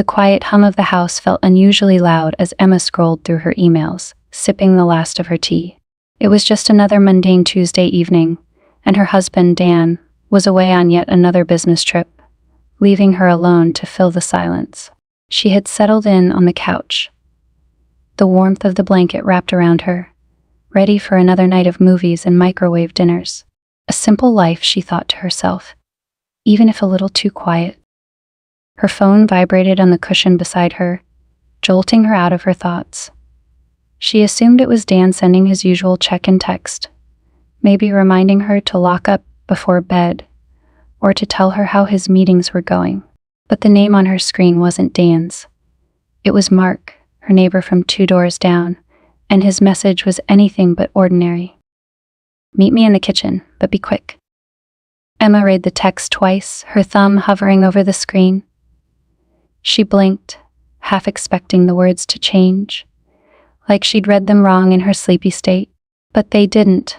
The quiet hum of the house felt unusually loud as Emma scrolled through her emails, sipping the last of her tea. It was just another mundane Tuesday evening, and her husband, Dan, was away on yet another business trip, leaving her alone to fill the silence. She had settled in on the couch, the warmth of the blanket wrapped around her, ready for another night of movies and microwave dinners. A simple life, she thought to herself, even if a little too quiet. Her phone vibrated on the cushion beside her, jolting her out of her thoughts. She assumed it was Dan sending his usual check-in text, maybe reminding her to lock up before bed, or to tell her how his meetings were going. But the name on her screen wasn't Dan's. It was Mark, her neighbor from 2 doors down, and his message was anything but ordinary. "Meet me in the kitchen, but be quick." Emma read the text twice, her thumb hovering over the screen. She blinked, half expecting the words to change, like she'd read them wrong in her sleepy state. But they didn't.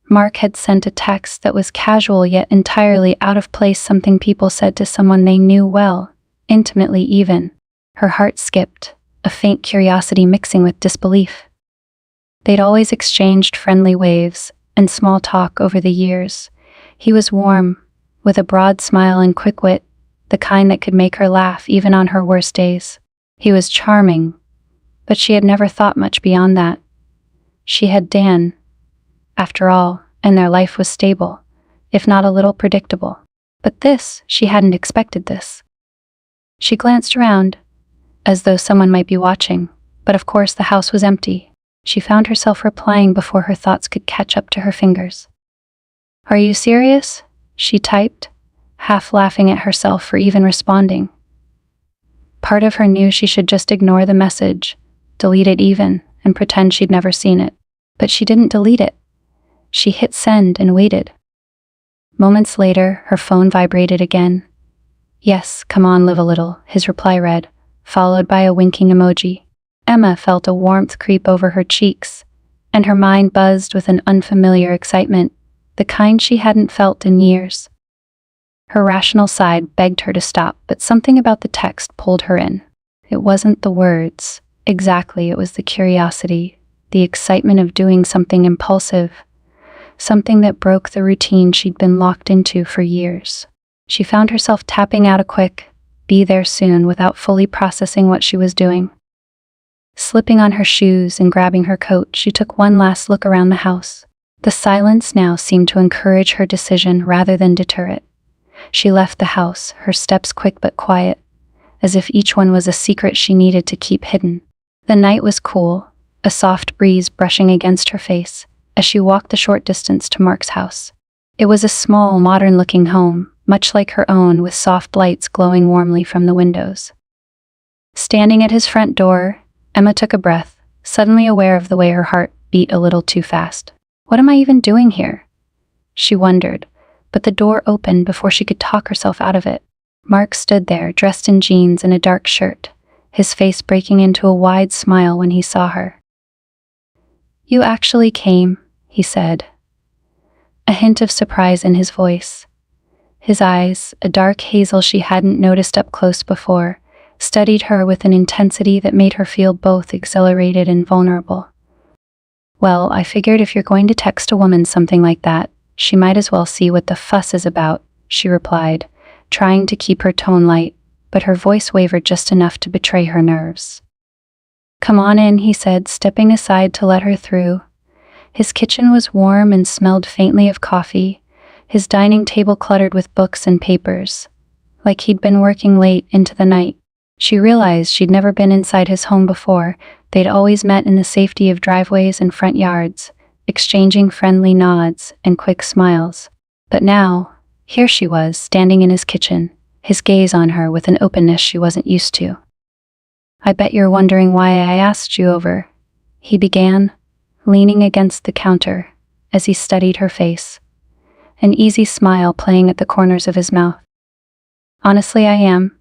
Mark had sent a text that was casual yet entirely out of place, something people said to someone they knew well, intimately even. Her heart skipped, a faint curiosity mixing with disbelief. They'd always exchanged friendly waves and small talk over the years. He was warm, with a broad smile and quick wit, the kind that could make her laugh even on her worst days. He was charming, but she had never thought much beyond that. She had Dan, after all, and their life was stable, if not a little predictable. But this, she hadn't expected this. She glanced around, as though someone might be watching, but of course the house was empty. She found herself replying before her thoughts could catch up to her fingers. "Are you serious?" she typed, half laughing at herself for even responding. Part of her knew she should just ignore the message, delete it even, and pretend she'd never seen it. But she didn't delete it. She hit send and waited. Moments later, her phone vibrated again. "Yes, come on, live a little," his reply read, followed by a winking emoji. Emma felt a warmth creep over her cheeks, and her mind buzzed with an unfamiliar excitement, the kind she hadn't felt in years. Her rational side begged her to stop, but something about the text pulled her in. It wasn't the words, exactly, it was the curiosity, the excitement of doing something impulsive, something that broke the routine she'd been locked into for years. She found herself tapping out a quick, "be there soon," without fully processing what she was doing. Slipping on her shoes and grabbing her coat, she took one last look around the house. The silence now seemed to encourage her decision rather than deter it. She left the house, her steps quick but quiet, as if each one was a secret she needed to keep hidden. The night was cool, a soft breeze brushing against her face, as she walked the short distance to Mark's house. It was a small, modern-looking home, much like her own, with soft lights glowing warmly from the windows. Standing at his front door, Emma took a breath, suddenly aware of the way her heart beat a little too fast. "What am I even doing here?" she wondered, but the door opened before she could talk herself out of it. Mark stood there, dressed in jeans and a dark shirt, his face breaking into a wide smile when he saw her. "You actually came," he said, a hint of surprise in his voice. His eyes, a dark hazel she hadn't noticed up close before, studied her with an intensity that made her feel both exhilarated and vulnerable. "Well, I figured if you're going to text a woman something like that, she might as well see what the fuss is about," she replied, trying to keep her tone light, but her voice wavered just enough to betray her nerves. "Come on in," he said, stepping aside to let her through. His kitchen was warm and smelled faintly of coffee, his dining table cluttered with books and papers, like he'd been working late into the night. She realized she'd never been inside his home before. They'd always met in the safety of driveways and front yards, exchanging friendly nods and quick smiles. But now, here she was, standing in his kitchen, his gaze on her with an openness she wasn't used to. "I bet you're wondering why I asked you over," he began, leaning against the counter as he studied her face, an easy smile playing at the corners of his mouth. "Honestly, I am.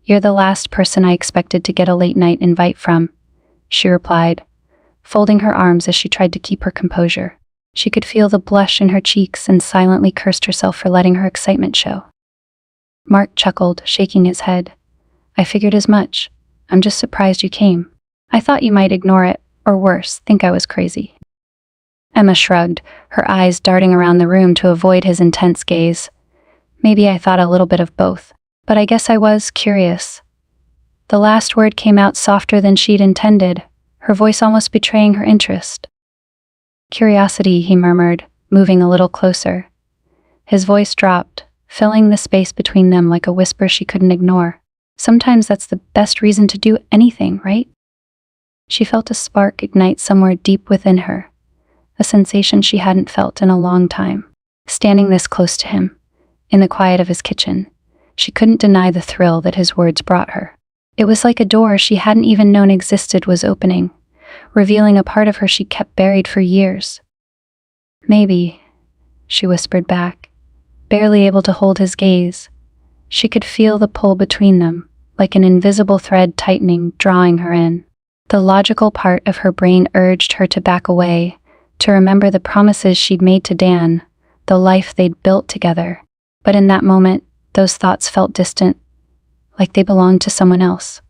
You're the last person I expected to get a late-night invite from," she replied, folding her arms as she tried to keep her composure. She could feel the blush in her cheeks and silently cursed herself for letting her excitement show. Mark chuckled, shaking his head. I figured as much. I'm just surprised you came. I thought you might ignore it, or worse, think I was crazy." Emma shrugged, her eyes darting around the room to avoid his intense gaze. "Maybe I thought a little bit of both, but I guess I was curious." The last word came out softer than she'd intended, her voice almost betraying her interest. "Curiosity," he murmured, moving a little closer. His voice dropped, filling the space between them like a whisper she couldn't ignore. "Sometimes that's the best reason to do anything, right?" She felt a spark ignite somewhere deep within her, a sensation she hadn't felt in a long time. Standing this close to him, in the quiet of his kitchen, she couldn't deny the thrill that his words brought her. It was like a door she hadn't even known existed was opening, revealing a part of her she kept buried for years. "Maybe," she whispered back, barely able to hold his gaze. She could feel the pull between them, like an invisible thread tightening, drawing her in. The logical part of her brain urged her to back away, to remember the promises she'd made to Dan, the life they'd built together. But in that moment, those thoughts felt distant, like they belonged to someone else.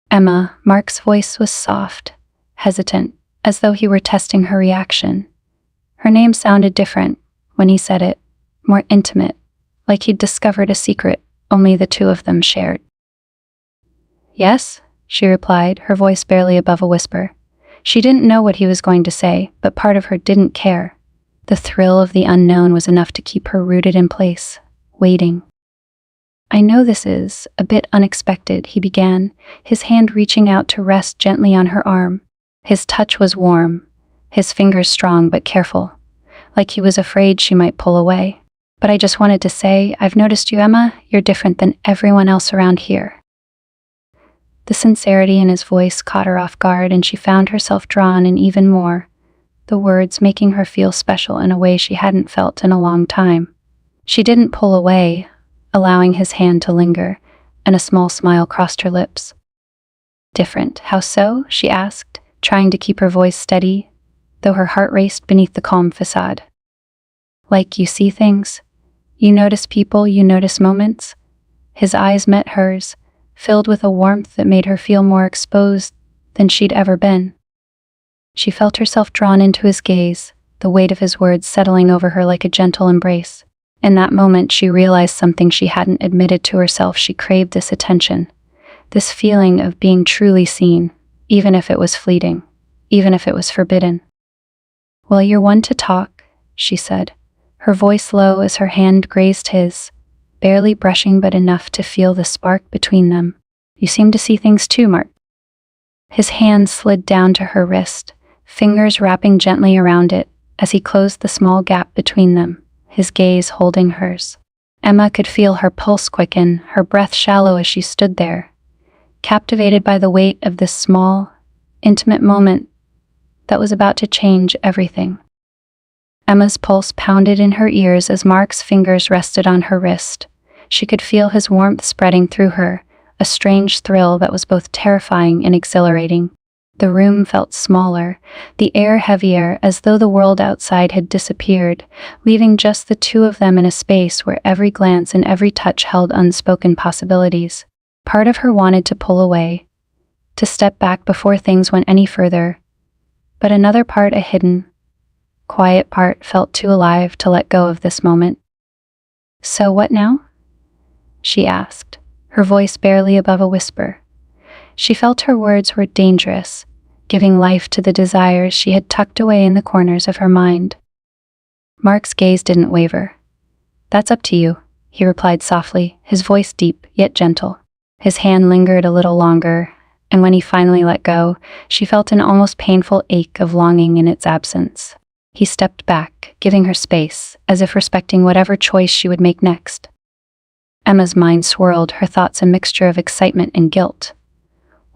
"Emma," Mark's voice was soft, hesitant, as though he were testing her reaction. Her name sounded different when he said it, more intimate, like he'd discovered a secret only the two of them shared. "Yes," she replied, her voice barely above a whisper. She didn't know what he was going to say, but part of her didn't care. The thrill of the unknown was enough to keep her rooted in place, waiting. "I know this is a bit unexpected," he began, his hand reaching out to rest gently on her arm. His touch was warm, his fingers strong but careful, like he was afraid she might pull away. "But I just wanted to say, I've noticed you, Emma. You're different than everyone else around here." The sincerity in his voice caught her off guard, and she found herself drawn in even more, the words making her feel special in a way she hadn't felt in a long time. She didn't pull away, allowing his hand to linger, and a small smile crossed her lips. "Different, how so?" she asked, trying to keep her voice steady, though her heart raced beneath the calm facade. "Like you see things? You notice people, you notice moments?" His eyes met hers, filled with a warmth that made her feel more exposed than she'd ever been. She felt herself drawn into his gaze, the weight of his words settling over her like a gentle embrace. In that moment, she realized something she hadn't admitted to herself. She craved this attention, this feeling of being truly seen, even if it was fleeting, even if it was forbidden. "Well, you're one to talk," she said, her voice low as her hand grazed his, barely brushing but enough to feel the spark between them. "You seem to see things too, Mark." His hand slid down to her wrist, fingers wrapping gently around it as he closed the small gap between them, his gaze holding hers. Emma could feel her pulse quicken, her breath shallow as she stood there, captivated by the weight of this small, intimate moment that was about to change everything. Emma's pulse pounded in her ears as Mark's fingers rested on her wrist. She could feel his warmth spreading through her, a strange thrill that was both terrifying and exhilarating. The room felt smaller, the air heavier, as though the world outside had disappeared, leaving just the two of them in a space where every glance and every touch held unspoken possibilities. Part of her wanted to pull away, to step back before things went any further, but another part, a hidden, quiet part, felt too alive to let go of this moment. "So what now?" she asked, her voice barely above a whisper. She felt her words were dangerous, giving life to the desires she had tucked away in the corners of her mind. Mark's gaze didn't waver. "That's up to you," he replied softly, his voice deep yet gentle. His hand lingered a little longer, and when he finally let go, she felt an almost painful ache of longing in its absence. He stepped back, giving her space, as if respecting whatever choice she would make next. Emma's mind swirled, her thoughts a mixture of excitement and guilt.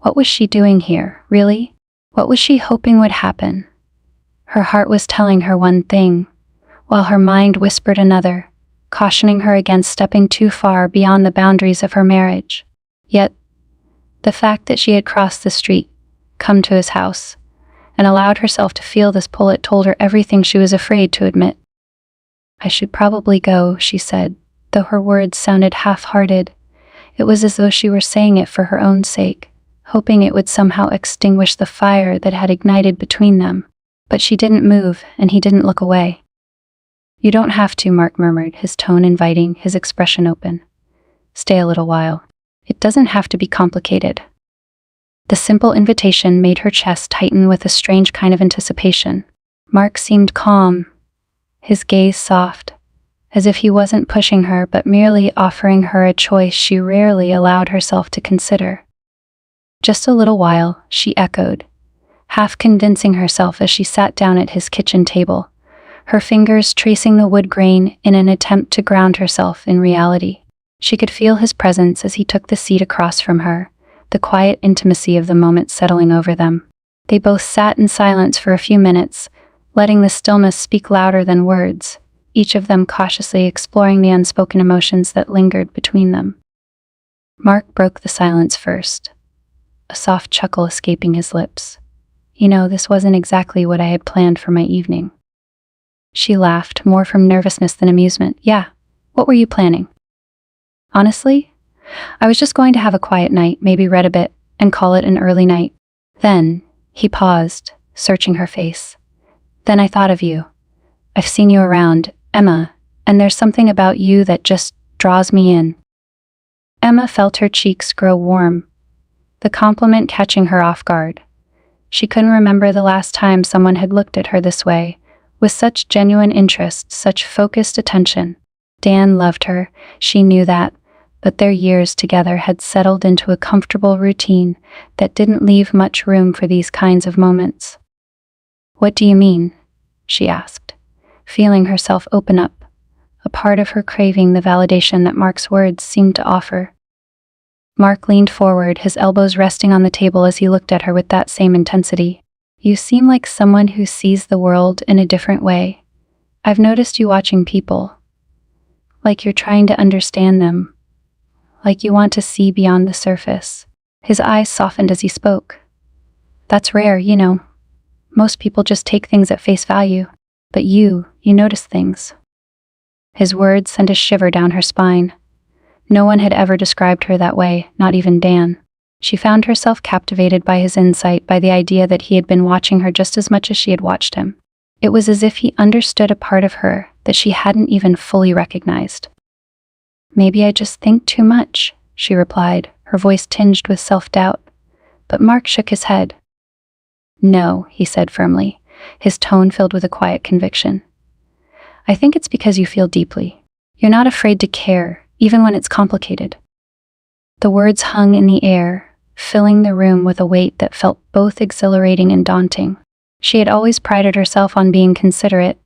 What was she doing here, really? What was she hoping would happen? Her heart was telling her one thing, while her mind whispered another, cautioning her against stepping too far beyond the boundaries of her marriage. Yet, the fact that she had crossed the street, come to his house, and allowed herself to feel this pull, it told her everything she was afraid to admit. "I should probably go," she said, though her words sounded half-hearted. It was as though she were saying it for her own sake, hoping it would somehow extinguish the fire that had ignited between them. But she didn't move, and he didn't look away. "You don't have to," Mark murmured, his tone inviting, his expression open. "Stay a little while. It doesn't have to be complicated." The simple invitation made her chest tighten with a strange kind of anticipation. Mark seemed calm, his gaze soft, as if he wasn't pushing her but merely offering her a choice she rarely allowed herself to consider. "Just a little while," she echoed, half convincing herself as she sat down at his kitchen table, her fingers tracing the wood grain in an attempt to ground herself in reality. She could feel his presence as he took the seat across from her, the quiet intimacy of the moment settling over them. They both sat in silence for a few minutes, letting the stillness speak louder than words, each of them cautiously exploring the unspoken emotions that lingered between them. Mark broke the silence first, a soft chuckle escaping his lips. "You know, this wasn't exactly what I had planned for my evening." She laughed, more from nervousness than amusement. "Yeah, what were you planning?" "Honestly, I was just going to have a quiet night, maybe read a bit, and call it an early night." Then, he paused, searching her face. "Then I thought of you. I've seen you around, Emma, and there's something about you that just draws me in." Emma felt her cheeks grow warm, the compliment catching her off guard. She couldn't remember the last time someone had looked at her this way, with such genuine interest, such focused attention. Dan loved her, she knew that, but their years together had settled into a comfortable routine that didn't leave much room for these kinds of moments. "What do you mean?" she asked, feeling herself open up, a part of her craving the validation that Mark's words seemed to offer. Mark leaned forward, his elbows resting on the table as he looked at her with that same intensity. "You seem like someone who sees the world in a different way. I've noticed you watching people. Like you're trying to understand them. Like you want to see beyond the surface." His eyes softened as he spoke. "That's rare, you know. Most people just take things at face value. But you notice things." His words sent a shiver down her spine. No one had ever described her that way, not even Dan. She found herself captivated by his insight, by the idea that he had been watching her just as much as she had watched him. It was as if he understood a part of her that she hadn't even fully recognized. "Maybe I just think too much," she replied, her voice tinged with self-doubt. But Mark shook his head. "No," he said firmly, his tone filled with a quiet conviction. "I think it's because you feel deeply. You're not afraid to care, even when it's complicated." The words hung in the air, filling the room with a weight that felt both exhilarating and daunting. She had always prided herself on being considerate,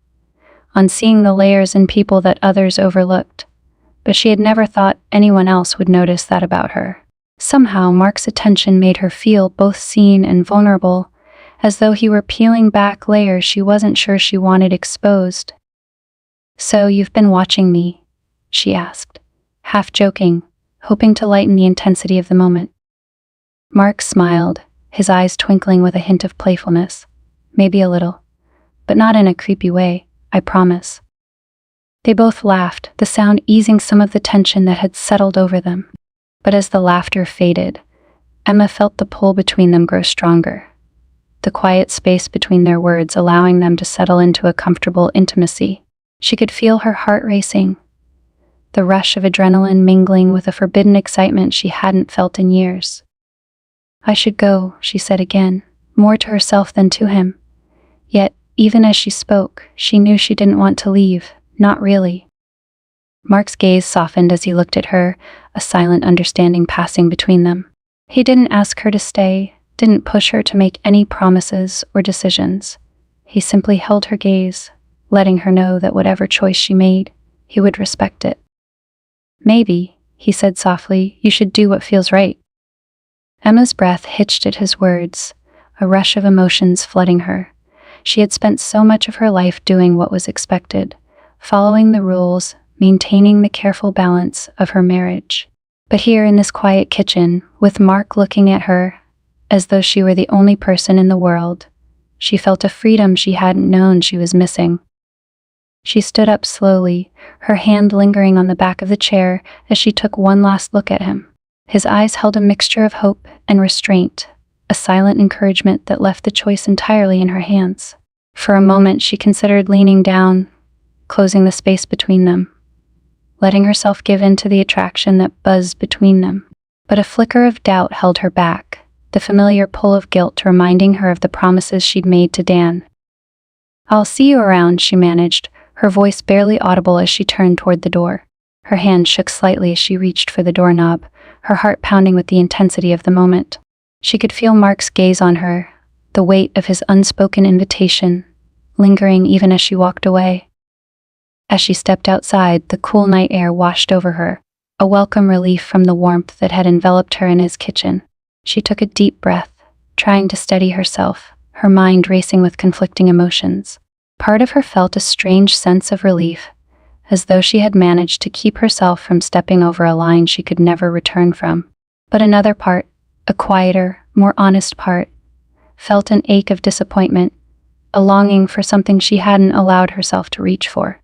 on seeing the layers in people that others overlooked, but she had never thought anyone else would notice that about her. Somehow, Mark's attention made her feel both seen and vulnerable, as though he were peeling back layers she wasn't sure she wanted exposed. "So you've been watching me?" she asked, half joking, hoping to lighten the intensity of the moment. Mark smiled, his eyes twinkling with a hint of playfulness. "Maybe a little, but not in a creepy way, I promise." They both laughed, the sound easing some of the tension that had settled over them. But as the laughter faded, Emma felt the pull between them grow stronger, the quiet space between their words allowing them to settle into a comfortable intimacy. She could feel her heart racing, the rush of adrenaline mingling with a forbidden excitement she hadn't felt in years. "I should go," she said again, more to herself than to him. Yet, even as she spoke, she knew she didn't want to leave, not really. Mark's gaze softened as he looked at her, a silent understanding passing between them. He didn't ask her to stay, didn't push her to make any promises or decisions. He simply held her gaze, letting her know that whatever choice she made, he would respect it. "Maybe," he said softly, "you should do what feels right." Emma's breath hitched at his words, a rush of emotions flooding her. She had spent so much of her life doing what was expected, following the rules, maintaining the careful balance of her marriage. But here in this quiet kitchen, with Mark looking at her as though she were the only person in the world, she felt a freedom she hadn't known she was missing. She stood up slowly, her hand lingering on the back of the chair as she took one last look at him. His eyes held a mixture of hope and restraint, a silent encouragement that left the choice entirely in her hands. For a moment, she considered leaning down, closing the space between them, letting herself give in to the attraction that buzzed between them. But a flicker of doubt held her back, the familiar pull of guilt reminding her of the promises she'd made to Dan. "I'll see you around," she managed, her voice barely audible as she turned toward the door. Her hand shook slightly as she reached for the doorknob, her heart pounding with the intensity of the moment. She could feel Mark's gaze on her, the weight of his unspoken invitation, lingering even as she walked away. As she stepped outside, the cool night air washed over her, a welcome relief from the warmth that had enveloped her in his kitchen. She took a deep breath, trying to steady herself, her mind racing with conflicting emotions. Part of her felt a strange sense of relief, as though she had managed to keep herself from stepping over a line she could never return from. But another part, a quieter, more honest part, felt an ache of disappointment, a longing for something she hadn't allowed herself to reach for.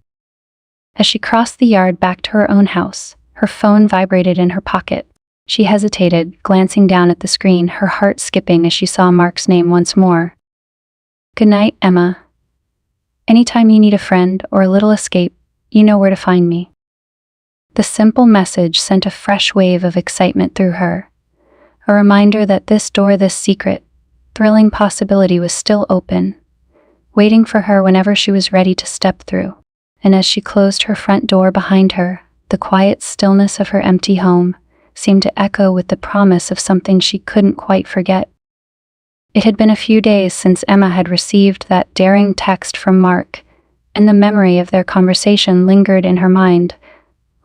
As she crossed the yard back to her own house, her phone vibrated in her pocket. She hesitated, glancing down at the screen, her heart skipping as she saw Mark's name once more. "Good night, Emma. Anytime you need a friend or a little escape, you know where to find me." The simple message sent a fresh wave of excitement through her, a reminder that this door, this secret, thrilling possibility was still open, waiting for her whenever she was ready to step through. And as she closed her front door behind her, the quiet stillness of her empty home seemed to echo with the promise of something she couldn't quite forget. It had been a few days since Emma had received that daring text from Mark, and the memory of their conversation lingered in her mind,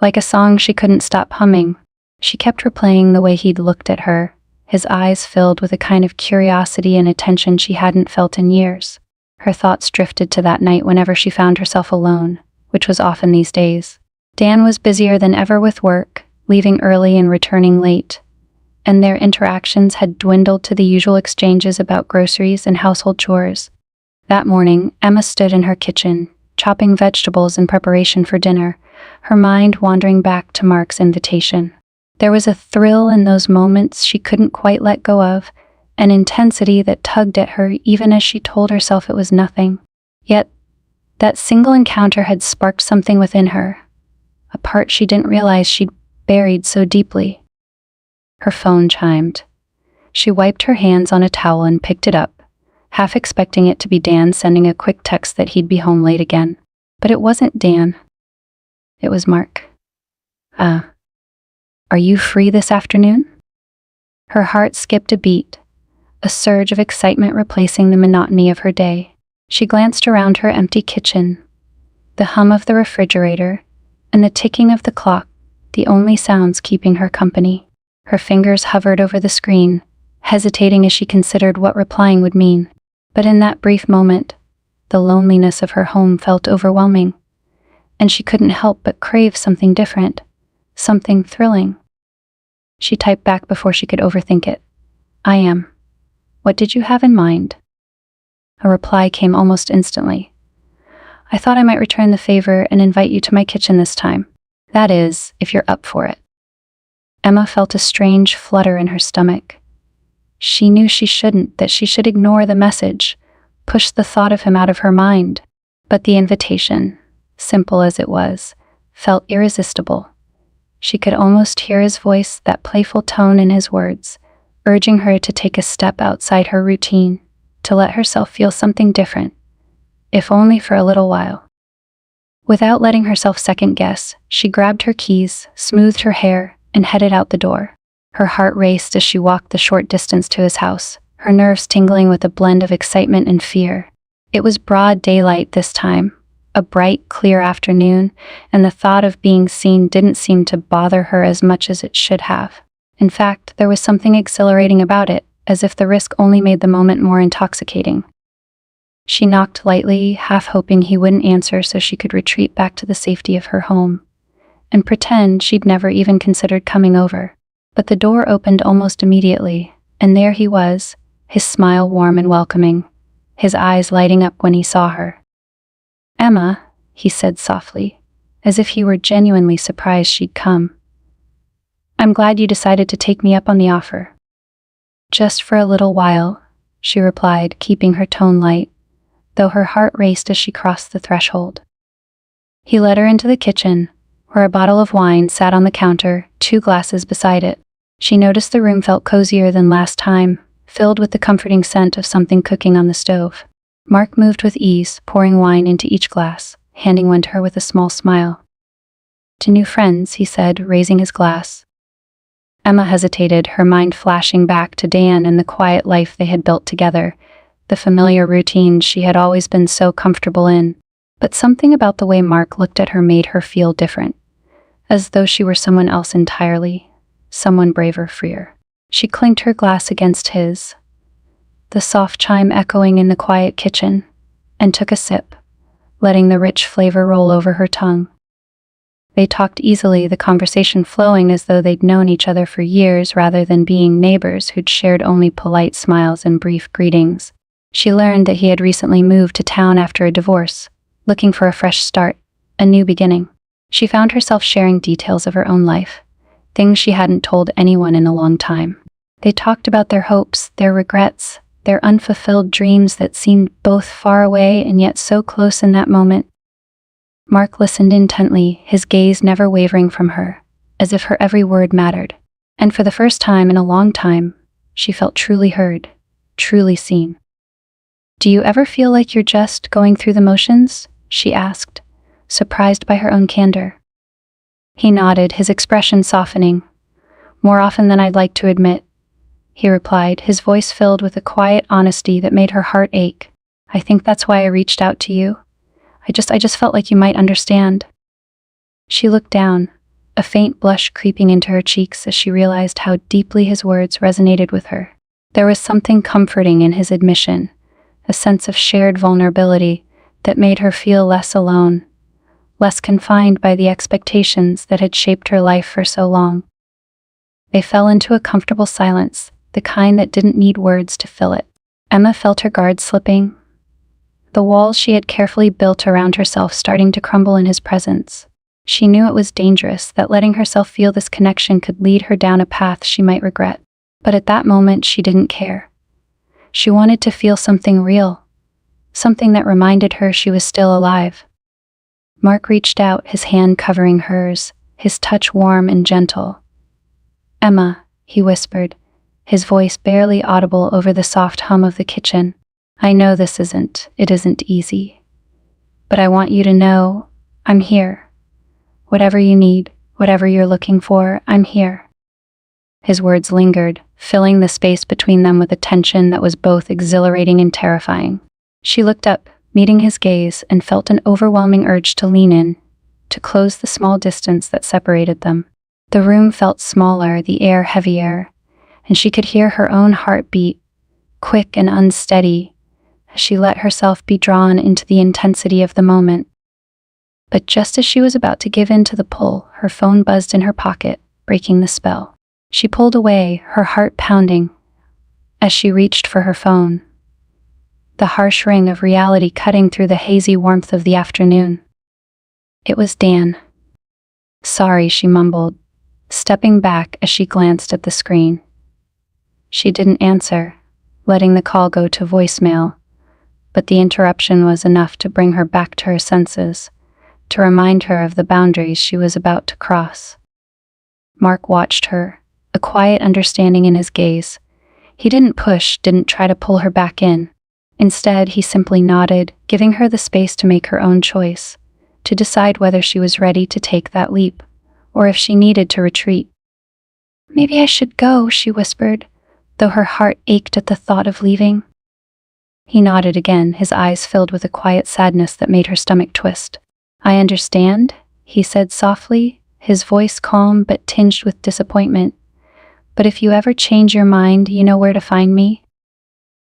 like a song she couldn't stop humming. She kept replaying the way he'd looked at her, his eyes filled with a kind of curiosity and attention she hadn't felt in years. Her thoughts drifted to that night whenever she found herself alone, which was often these days. Dan was busier than ever with work, leaving early and returning late, and their interactions had dwindled to the usual exchanges about groceries and household chores. That morning, Emma stood in her kitchen, chopping vegetables in preparation for dinner, her mind wandering back to Mark's invitation. There was a thrill in those moments she couldn't quite let go of, an intensity that tugged at her even as she told herself it was nothing. Yet, that single encounter had sparked something within her, a part she didn't realize she'd buried so deeply. Her phone chimed. She wiped her hands on a towel and picked it up, half expecting it to be Dan sending a quick text that he'd be home late again. But it wasn't Dan. It was Mark. Are you free this afternoon?" Her heart skipped a beat, a surge of excitement replacing the monotony of her day. She glanced around her empty kitchen, the hum of the refrigerator, and the ticking of the clock, the only sounds keeping her company. Her fingers hovered over the screen, hesitating as she considered what replying would mean. But in that brief moment, the loneliness of her home felt overwhelming, and she couldn't help but crave something different, something thrilling. She typed back before she could overthink it. "I am. What did you have in mind?" A reply came almost instantly. "I thought I might return the favor and invite you to my kitchen this time. That is, if you're up for it." Emma felt a strange flutter in her stomach. She knew she shouldn't, that she should ignore the message, push the thought of him out of her mind. But the invitation, simple as it was, felt irresistible. She could almost hear his voice, that playful tone in his words, urging her to take a step outside her routine, to let herself feel something different, if only for a little while. Without letting herself second-guess, she grabbed her keys, smoothed her hair, and headed out the door. Her heart raced as she walked the short distance to his house, her nerves tingling with a blend of excitement and fear. It was broad daylight this time, a bright, clear afternoon, and the thought of being seen didn't seem to bother her as much as it should have. In fact, there was something exhilarating about it, as if the risk only made the moment more intoxicating. She knocked lightly, half hoping he wouldn't answer so she could retreat back to the safety of her home, and pretend she'd never even considered coming over. But the door opened almost immediately, and there he was, his smile warm and welcoming, his eyes lighting up when he saw her. "Emma," he said softly, as if he were genuinely surprised she'd come. I'm glad you decided to take me up on the offer. Just for a little while, she replied, keeping her tone light, though her heart raced as she crossed the threshold. He led her into the kitchen, where a bottle of wine sat on the counter, 2 glasses beside it. She noticed the room felt cozier than last time, filled with the comforting scent of something cooking on the stove. Mark moved with ease, pouring wine into each glass, handing one to her with a small smile. To new friends, he said, raising his glass. Emma hesitated, her mind flashing back to Dan and the quiet life they had built together, the familiar routines she had always been so comfortable in. But something about the way Mark looked at her made her feel different, as though she were someone else entirely, someone braver, freer. She clinked her glass against his, the soft chime echoing in the quiet kitchen, and took a sip, letting the rich flavor roll over her tongue. They talked easily, the conversation flowing as though they'd known each other for years rather than being neighbors who'd shared only polite smiles and brief greetings. She learned that he had recently moved to town after a divorce, looking for a fresh start, a new beginning. She found herself sharing details of her own life, things she hadn't told anyone in a long time. They talked about their hopes, their regrets, their unfulfilled dreams that seemed both far away and yet so close in that moment. Mark listened intently, his gaze never wavering from her, as if her every word mattered. And for the first time in a long time, she felt truly heard, truly seen. "Do you ever feel like you're just going through the motions?" she asked, surprised by her own candor. He nodded, his expression softening. "More often than I'd like to admit," he replied, his voice filled with a quiet honesty that made her heart ache. "I think that's why I reached out to you. I just felt like you might understand." She looked down, a faint blush creeping into her cheeks as she realized how deeply his words resonated with her. There was something comforting in his admission, a sense of shared vulnerability that made her feel less alone, less confined by the expectations that had shaped her life for so long. They fell into a comfortable silence, the kind that didn't need words to fill it. Emma felt her guard slipping, the walls she had carefully built around herself starting to crumble in his presence. She knew it was dangerous, that letting herself feel this connection could lead her down a path she might regret. But at that moment, she didn't care. She wanted to feel something real, something that reminded her she was still alive. Mark reached out, his hand covering hers, his touch warm and gentle. "Emma," he whispered, his voice barely audible over the soft hum of the kitchen. "I know it isn't easy. But I want you to know, I'm here. Whatever you need, whatever you're looking for, I'm here." His words lingered, filling the space between them with a tension that was both exhilarating and terrifying. She looked up, meeting his gaze, and felt an overwhelming urge to lean in, to close the small distance that separated them. The room felt smaller, the air heavier, and she could hear her own heart beat, quick and unsteady, as she let herself be drawn into the intensity of the moment. But just as she was about to give in to the pull, her phone buzzed in her pocket, breaking the spell. She pulled away, her heart pounding, as she reached for her phone, the harsh ring of reality cutting through the hazy warmth of the afternoon. It was Dan. "Sorry," she mumbled, stepping back as she glanced at the screen. She didn't answer, letting the call go to voicemail, but the interruption was enough to bring her back to her senses, to remind her of the boundaries she was about to cross. Mark watched her, a quiet understanding in his gaze. He didn't push, didn't try to pull her back in. Instead, he simply nodded, giving her the space to make her own choice, to decide whether she was ready to take that leap, or if she needed to retreat. "Maybe I should go," she whispered, though her heart ached at the thought of leaving. He nodded again, his eyes filled with a quiet sadness that made her stomach twist. "I understand," he said softly, his voice calm but tinged with disappointment. "But if you ever change your mind, you know where to find me."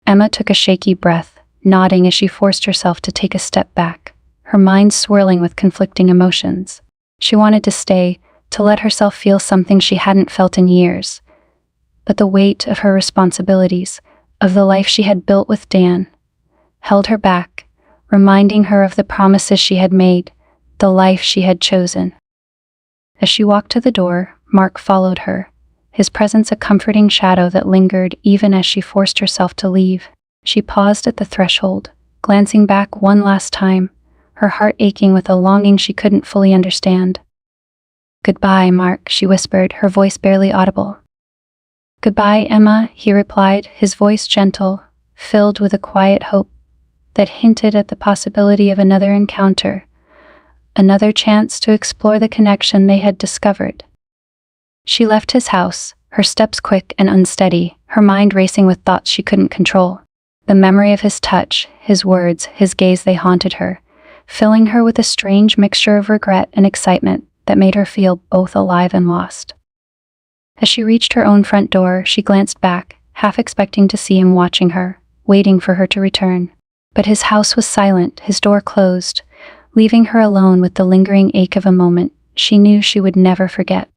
Emma took a shaky breath, nodding as she forced herself to take a step back, her mind swirling with conflicting emotions. She wanted to stay, to let herself feel something she hadn't felt in years. But the weight of her responsibilities, of the life she had built with Dan, held her back, reminding her of the promises she had made, the life she had chosen. As she walked to the door, Mark followed her, his presence a comforting shadow that lingered even as she forced herself to leave. She paused at the threshold, glancing back one last time, her heart aching with a longing she couldn't fully understand. "Goodbye, Mark," she whispered, her voice barely audible. "Goodbye, Emma," he replied, his voice gentle, filled with a quiet hope that hinted at the possibility of another encounter, another chance to explore the connection they had discovered. She left his house, her steps quick and unsteady, her mind racing with thoughts she couldn't control. The memory of his touch, his words, his gaze, they haunted her, filling her with a strange mixture of regret and excitement that made her feel both alive and lost. As she reached her own front door, she glanced back, half expecting to see him watching her, waiting for her to return. But his house was silent, his door closed, leaving her alone with the lingering ache of a moment she knew she would never forget.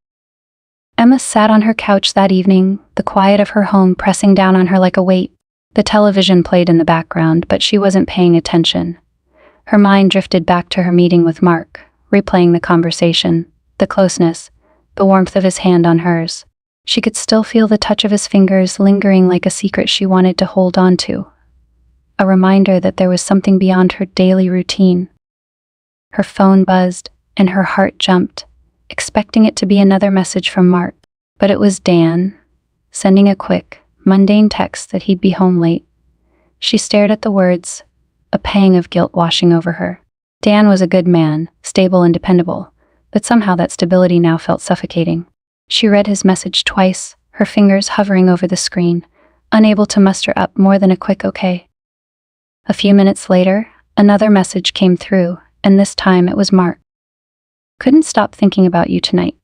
Emma sat on her couch that evening, the quiet of her home pressing down on her like a weight. The television played in the background, but she wasn't paying attention. Her mind drifted back to her meeting with Mark, replaying the conversation, the closeness, the warmth of his hand on hers. She could still feel the touch of his fingers lingering like a secret she wanted to hold on to, a reminder that there was something beyond her daily routine. Her phone buzzed, and her heart jumped, expecting it to be another message from Mark. But it was Dan, sending a quick, mundane text that he'd be home late. She stared at the words, a pang of guilt washing over her. Dan was a good man, stable and dependable, but somehow that stability now felt suffocating. She read his message twice, her fingers hovering over the screen, unable to muster up more than a quick okay. A few minutes later, another message came through, and this time it was Mark. "Couldn't stop thinking about you tonight."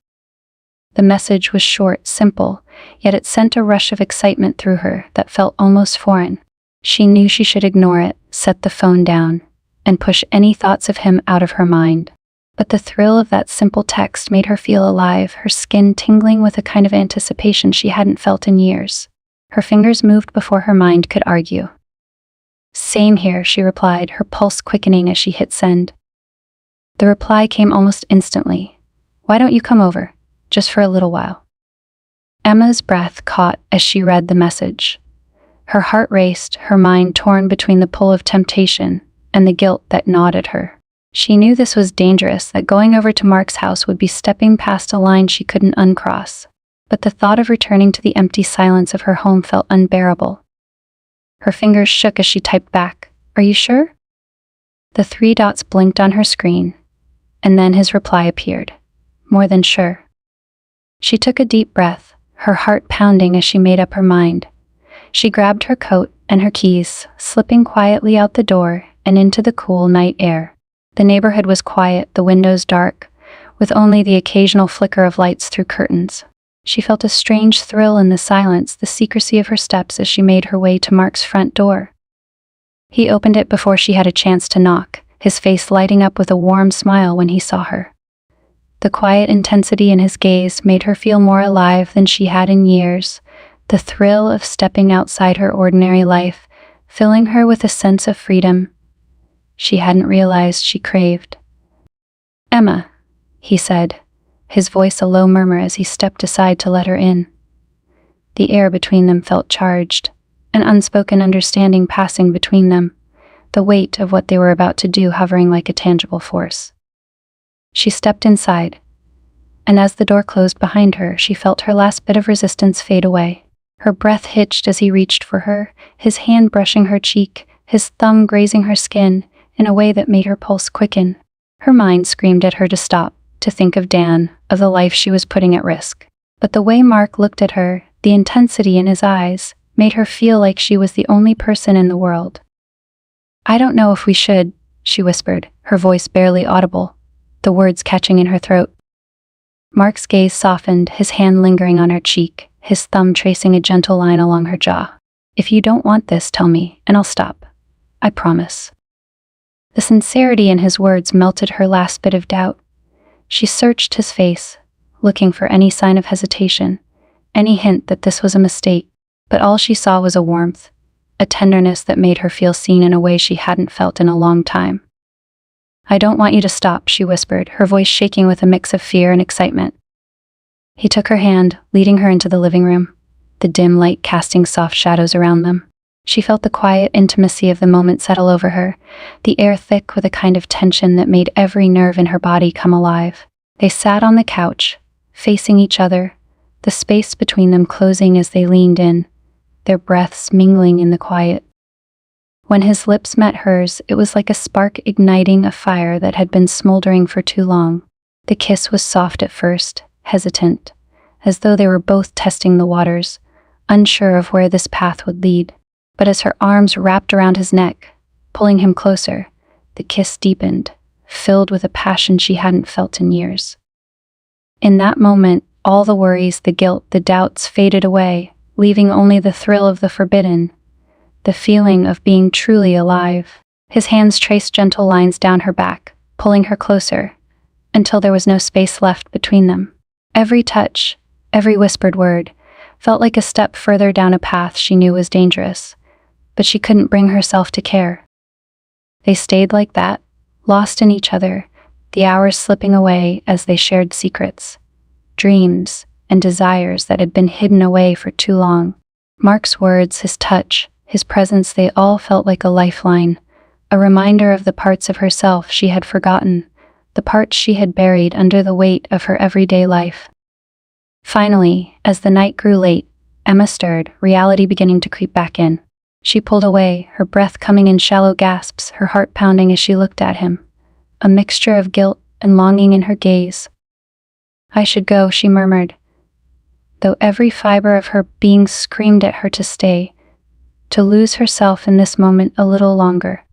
The message was short, simple, yet it sent a rush of excitement through her that felt almost foreign. She knew she should ignore it, set the phone down, and push any thoughts of him out of her mind. But the thrill of that simple text made her feel alive, her skin tingling with a kind of anticipation she hadn't felt in years. Her fingers moved before her mind could argue. "Same here," she replied, her pulse quickening as she hit send. The reply came almost instantly. "Why don't you come over? Just for a little while." Emma's breath caught as she read the message. Her heart raced, her mind torn between the pull of temptation and the guilt that gnawed at her. She knew this was dangerous, that going over to Mark's house would be stepping past a line she couldn't uncross. But the thought of returning to the empty silence of her home felt unbearable. Her fingers shook as she typed back, "Are you sure?" The 3 dots blinked on her screen, and then his reply appeared. "More than sure." She took a deep breath, her heart pounding as she made up her mind. She grabbed her coat and her keys, slipping quietly out the door and into the cool night air. The neighborhood was quiet, the windows dark, with only the occasional flicker of lights through curtains. She felt a strange thrill in the silence, the secrecy of her steps as she made her way to Mark's front door. He opened it before she had a chance to knock, his face lighting up with a warm smile when he saw her. The quiet intensity in his gaze made her feel more alive than she had in years, the thrill of stepping outside her ordinary life, filling her with a sense of freedom she hadn't realized she craved. "Emma," he said, his voice a low murmur as he stepped aside to let her in. The air between them felt charged, an unspoken understanding passing between them, the weight of what they were about to do hovering like a tangible force. She stepped inside, and as the door closed behind her, she felt her last bit of resistance fade away. Her breath hitched as he reached for her, his hand brushing her cheek, his thumb grazing her skin in a way that made her pulse quicken. Her mind screamed at her to stop, to think of Dan, of the life she was putting at risk. But the way Mark looked at her, the intensity in his eyes, made her feel like she was the only person in the world. "I don't know if we should," she whispered, her voice barely audible, the words catching in her throat. Mark's gaze softened, his hand lingering on her cheek, his thumb tracing a gentle line along her jaw. "If you don't want this, tell me, and I'll stop. I promise." The sincerity in his words melted her last bit of doubt. She searched his face, looking for any sign of hesitation, any hint that this was a mistake, but all she saw was a warmth, a tenderness that made her feel seen in a way she hadn't felt in a long time. "I don't want you to stop," she whispered, her voice shaking with a mix of fear and excitement. He took her hand, leading her into the living room, the dim light casting soft shadows around them. She felt the quiet intimacy of the moment settle over her, the air thick with a kind of tension that made every nerve in her body come alive. They sat on the couch, facing each other, the space between them closing as they leaned in, their breaths mingling in the quiet. When his lips met hers, it was like a spark igniting a fire that had been smoldering for too long. The kiss was soft at first, hesitant, as though they were both testing the waters, unsure of where this path would lead. But as her arms wrapped around his neck, pulling him closer, the kiss deepened, filled with a passion she hadn't felt in years. In that moment, all the worries, the guilt, the doubts faded away, leaving only the thrill of the forbidden, the feeling of being truly alive. His hands traced gentle lines down her back, pulling her closer, until there was no space left between them. Every touch, every whispered word, felt like a step further down a path she knew was dangerous, but she couldn't bring herself to care. They stayed like that, lost in each other, the hours slipping away as they shared secrets, dreams, and desires that had been hidden away for too long. Mark's words, his touch, his presence, they all felt like a lifeline, a reminder of the parts of herself she had forgotten, the parts she had buried under the weight of her everyday life. Finally, as the night grew late, Emma stirred, reality beginning to creep back in. She pulled away, her breath coming in shallow gasps, her heart pounding as she looked at him, a mixture of guilt and longing in her gaze. "I should go," she murmured, though every fiber of her being screamed at her to stay, to lose herself in this moment a little longer.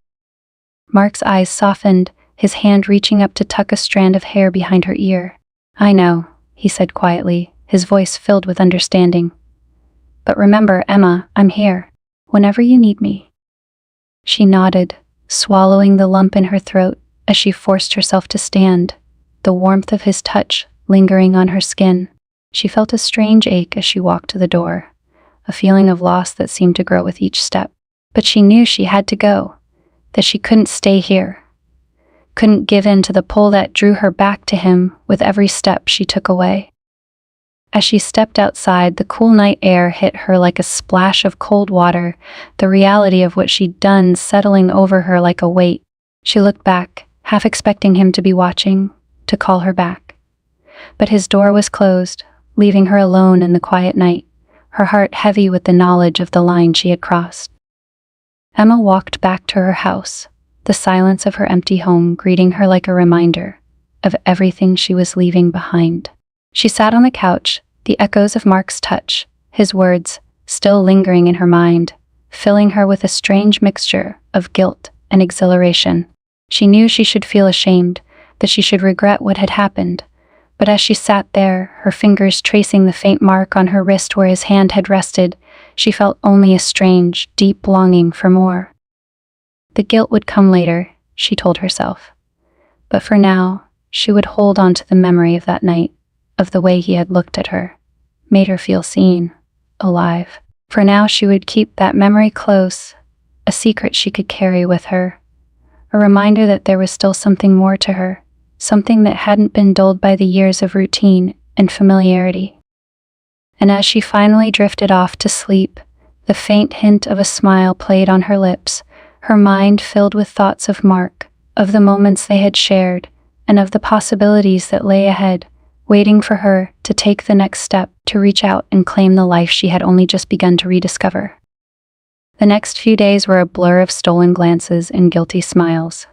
Mark's eyes softened, his hand reaching up to tuck a strand of hair behind her ear. "I know," he said quietly, his voice filled with understanding. "But remember, Emma, I'm here, whenever you need me." She nodded, swallowing the lump in her throat as she forced herself to stand, the warmth of his touch lingering on her skin. She felt a strange ache as she walked to the door, a feeling of loss that seemed to grow with each step. But she knew she had to go, that she couldn't stay here, couldn't give in to the pull that drew her back to him with every step she took away. As she stepped outside, the cool night air hit her like a splash of cold water, the reality of what she'd done settling over her like a weight. She looked back, half expecting him to be watching, to call her back. But his door was closed, leaving her alone in the quiet night, her heart heavy with the knowledge of the line she had crossed. Emma walked back to her house, the silence of her empty home greeting her like a reminder of everything she was leaving behind. She sat on the couch, the echoes of Mark's touch, his words, still lingering in her mind, filling her with a strange mixture of guilt and exhilaration. She knew she should feel ashamed, that she should regret what had happened, but as she sat there, her fingers tracing the faint mark on her wrist where his hand had rested, she felt only a strange, deep longing for more. The guilt would come later, she told herself. But for now, she would hold on to the memory of that night, of the way he had looked at her, made her feel seen, alive. For now she would keep that memory close, a secret she could carry with her, a reminder that there was still something more to her, something that hadn't been dulled by the years of routine and familiarity. And as she finally drifted off to sleep, the faint hint of a smile played on her lips, her mind filled with thoughts of Mark, of the moments they had shared, and of the possibilities that lay ahead, waiting for her to take the next step, to reach out and claim the life she had only just begun to rediscover. The next few days were a blur of stolen glances and guilty smiles.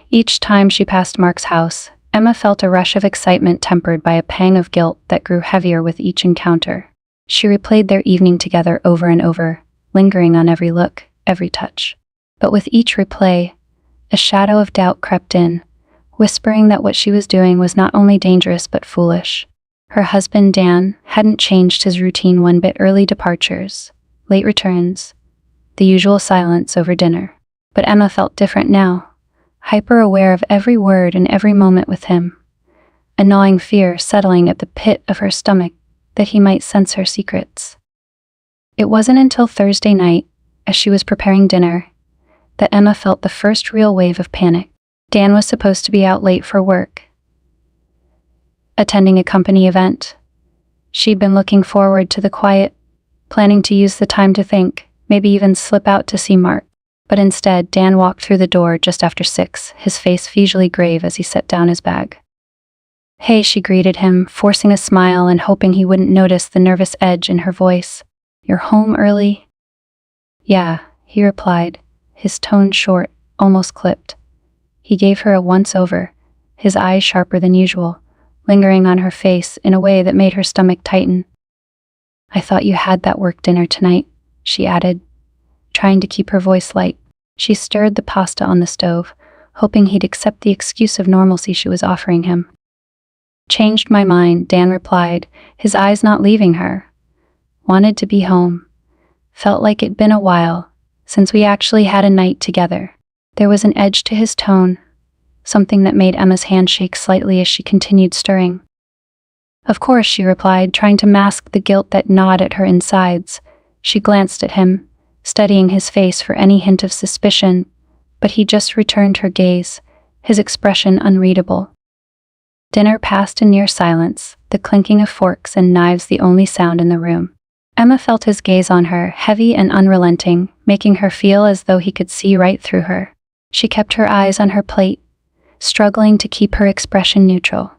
Each time she passed Mark's house, Emma felt a rush of excitement tempered by a pang of guilt that grew heavier with each encounter. She replayed their evening together over and over, lingering on every look, every touch. But with each replay, a shadow of doubt crept in, whispering that what she was doing was not only dangerous but foolish. Her husband, Dan, hadn't changed his routine one bit: early departures, late returns, the usual silence over dinner. But Emma felt different now, hyper-aware of every word and every moment with him, a gnawing fear settling at the pit of her stomach that he might sense her secrets. It wasn't until Thursday night, as she was preparing dinner, that Emma felt the first real wave of panic. Dan was supposed to be out late for work, attending a company event, She'd been looking forward to the quiet, planning to use the time to think, maybe even slip out to see Mark. But instead, Dan walked through the door just after 6, his face fugely grave as he set down his bag. "Hey," she greeted him, forcing a smile and hoping he wouldn't notice the nervous edge in her voice. "You're home early?" "Yeah," he replied, his tone short, almost clipped. He gave her a once-over, his eyes sharper than usual, lingering on her face in a way that made her stomach tighten. "I thought you had that work dinner tonight," she added, trying to keep her voice light. She stirred the pasta on the stove, hoping he'd accept the excuse of normalcy she was offering him. "Changed my mind," Dan replied, his eyes not leaving her. "Wanted to be home. Felt like it'd been a while since we actually had a night together." There was an edge to his tone, something that made Emma's hand shake slightly as she continued stirring. "Of course," she replied, trying to mask the guilt that gnawed at her insides. She glanced at him, studying his face for any hint of suspicion, but he just returned her gaze, his expression unreadable. Dinner passed in near silence, the clinking of forks and knives the only sound in the room. Emma felt his gaze on her, heavy and unrelenting, making her feel as though he could see right through her. She kept her eyes on her plate, struggling to keep her expression neutral.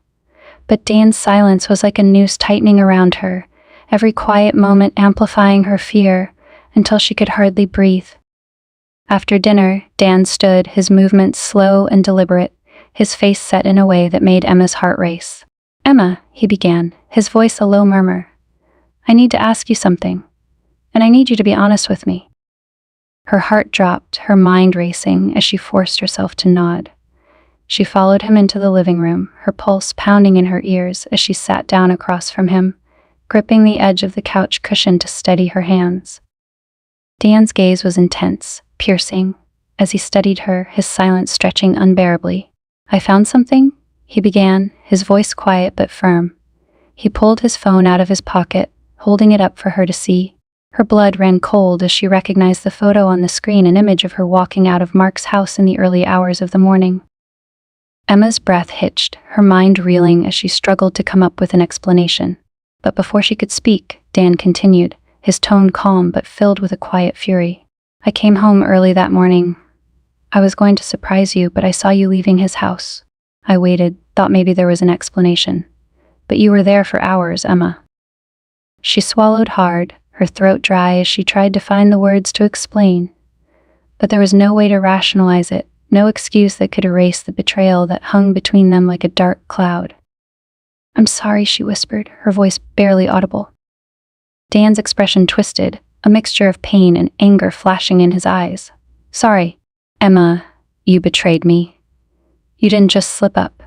But Dan's silence was like a noose tightening around her, every quiet moment amplifying her fear until she could hardly breathe. After dinner, Dan stood, his movements slow and deliberate, his face set in a way that made Emma's heart race. "Emma," he began, his voice a low murmur, "I need to ask you something, and I need you to be honest with me." Her heart dropped, her mind racing as she forced herself to nod. She followed him into the living room, her pulse pounding in her ears as she sat down across from him, gripping the edge of the couch cushion to steady her hands. Dan's gaze was intense, piercing, as he studied her, his silence stretching unbearably. "I found something?" he began, his voice quiet but firm. He pulled his phone out of his pocket, holding it up for her to see. Her blood ran cold as she recognized the photo on the screen, an image of her walking out of Mark's house in the early hours of the morning. Emma's breath hitched, her mind reeling as she struggled to come up with an explanation. But before she could speak, Dan continued, his tone calm but filled with a quiet fury. "I came home early that morning. I was going to surprise you, but I saw you leaving his house. I waited, thought maybe there was an explanation. But you were there for hours, Emma." She swallowed hard, her throat dry as she tried to find the words to explain. But there was no way to rationalize it, no excuse that could erase the betrayal that hung between them like a dark cloud. "I'm sorry," she whispered, her voice barely audible. Dan's expression twisted, a mixture of pain and anger flashing in his eyes. "Sorry, Emma, you betrayed me. You didn't just slip up.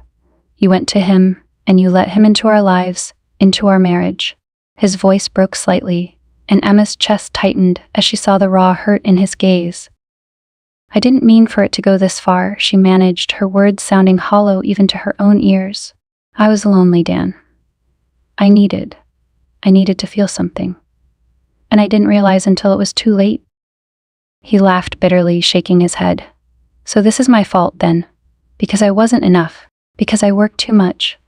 You went to him, and you let him into our lives, into our marriage." His voice broke slightly, and Emma's chest tightened as she saw the raw hurt in his gaze. "I didn't mean for it to go this far," she managed, her words sounding hollow even to her own ears. "I was lonely, Dan. I needed to feel something. And I didn't realize until it was too late." He laughed bitterly, shaking his head. "So this is my fault, then. Because I wasn't enough. Because I worked too much.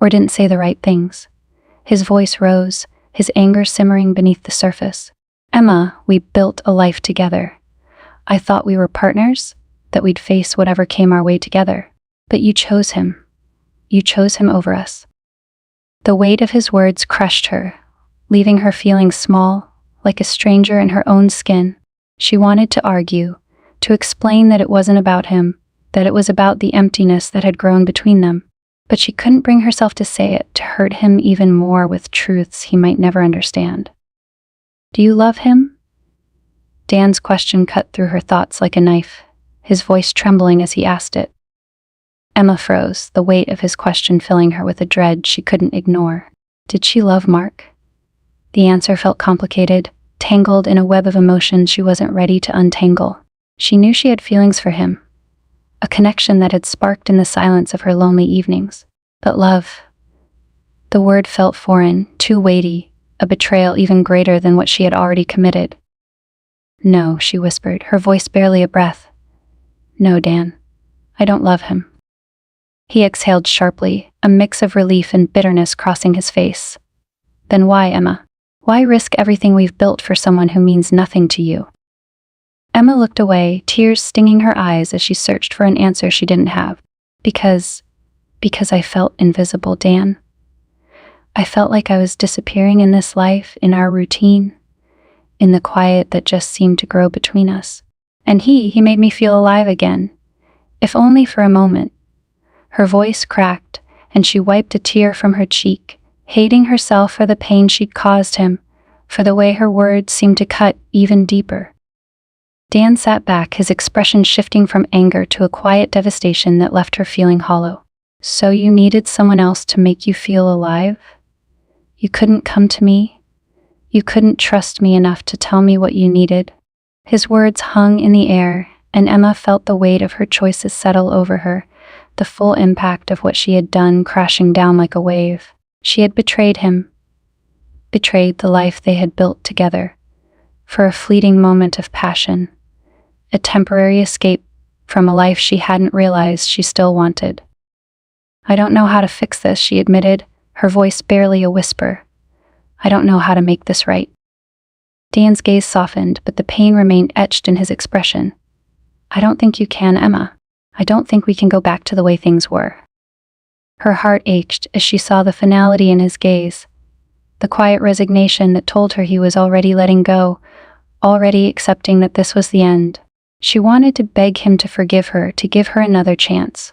Or didn't say the right things." His voice rose, his anger simmering beneath the surface. "Emma, we built a life together. I thought we were partners, that we'd face whatever came our way together. But you chose him. You chose him over us." The weight of his words crushed her, leaving her feeling small, like a stranger in her own skin. She wanted to argue, to explain that it wasn't about him, that it was about the emptiness that had grown between them. But she couldn't bring herself to say it, to hurt him even more with truths he might never understand. "Do you love him?" Dan's question cut through her thoughts like a knife, his voice trembling as he asked it. Emma froze, the weight of his question filling her with a dread she couldn't ignore. Did she love Mark? The answer felt complicated, tangled in a web of emotions she wasn't ready to untangle. She knew she had feelings for him, a connection that had sparked in the silence of her lonely evenings. But love, the word felt foreign, too weighty, a betrayal even greater than what she had already committed. "No," she whispered, her voice barely a breath. "No, Dan, I don't love him." He exhaled sharply, a mix of relief and bitterness crossing his face. Then why, Emma? Why risk everything we've built for someone who means nothing to you? Emma looked away, tears stinging her eyes as she searched for an answer she didn't have. Because I felt invisible, Dan. I felt like I was disappearing in this life, in our routine, in the quiet that just seemed to grow between us. And he made me feel alive again, if only for a moment. Her voice cracked, and she wiped a tear from her cheek, hating herself for the pain she'd caused him, for the way her words seemed to cut even deeper. Dan sat back, his expression shifting from anger to a quiet devastation that left her feeling hollow. So you needed someone else to make you feel alive? You couldn't come to me? You couldn't trust me enough to tell me what you needed? His words hung in the air, and Emma felt the weight of her choices settle over her, the full impact of what she had done crashing down like a wave. She had betrayed him, betrayed the life they had built together, for a fleeting moment of passion, a temporary escape from a life she hadn't realized she still wanted. I don't know how to fix this, she admitted, her voice barely a whisper. I don't know how to make this right. Dan's gaze softened, but the pain remained etched in his expression. I don't think you can, Emma. I don't think we can go back to the way things were. Her heart ached as she saw the finality in his gaze, the quiet resignation that told her he was already letting go, already accepting that this was the end. She wanted to beg him to forgive her, to give her another chance.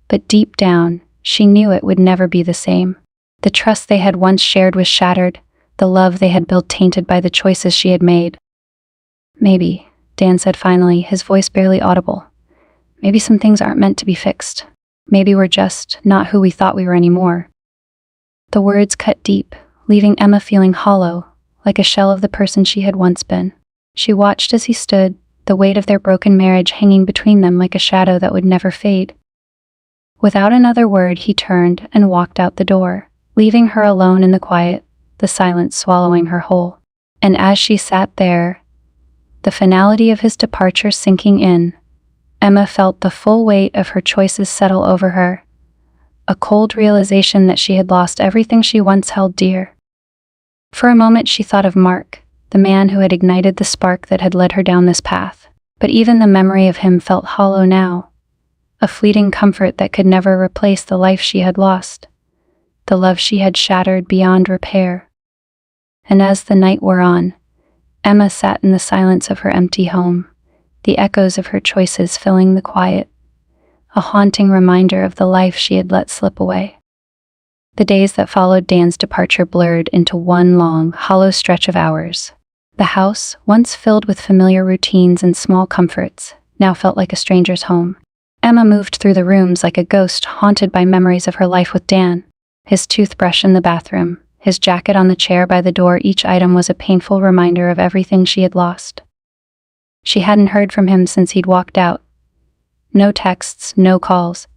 But deep down, she knew it would never be the same. The trust they had once shared was shattered, the love they had built tainted by the choices she had made. Maybe, Dan said finally, his voice barely audible. Maybe some things aren't meant to be fixed. Maybe we're just not who we thought we were anymore. The words cut deep, leaving Emma feeling hollow, like a shell of the person she had once been. She watched as he stood, the weight of their broken marriage hanging between them like a shadow that would never fade. Without another word, he turned and walked out the door, leaving her alone in the quiet, the silence swallowing her whole. And as she sat there, the finality of his departure sinking in, Emma felt the full weight of her choices settle over her, a cold realization that she had lost everything she once held dear. For a moment she thought of Mark, the man who had ignited the spark that had led her down this path. But even the memory of him felt hollow now, a fleeting comfort that could never replace the life she had lost, the love she had shattered beyond repair. And as the night wore on, Emma sat in the silence of her empty home, the echoes of her choices filling the quiet, a haunting reminder of the life she had let slip away. The days that followed Dan's departure blurred into one long, hollow stretch of hours. The house, once filled with familiar routines and small comforts, now felt like a stranger's home. Emma moved through the rooms like a ghost haunted by memories of her life with Dan. His toothbrush in the bathroom, his jacket on the chair by the door, each item was a painful reminder of everything she had lost. She hadn't heard from him since he'd walked out. No texts, no calls.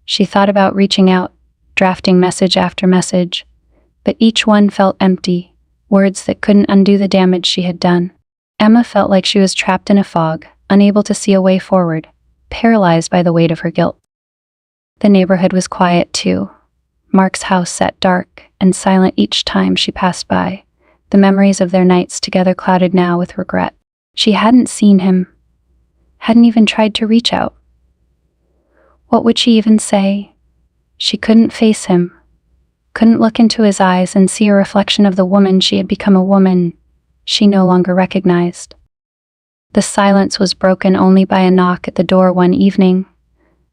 She thought about reaching out, drafting message after message, but each one felt empty, words that couldn't undo the damage she had done. Emma felt like she was trapped in a fog, unable to see a way forward, paralyzed by the weight of her guilt. The neighborhood was quiet too. Mark's house sat dark and silent each time she passed by, the memories of their nights together clouded now with regret. She hadn't seen him, hadn't even tried to reach out. What would she even say? She couldn't face him, couldn't look into his eyes and see a reflection of the woman she had become, a woman she no longer recognized. The silence was broken only by a knock at the door one evening,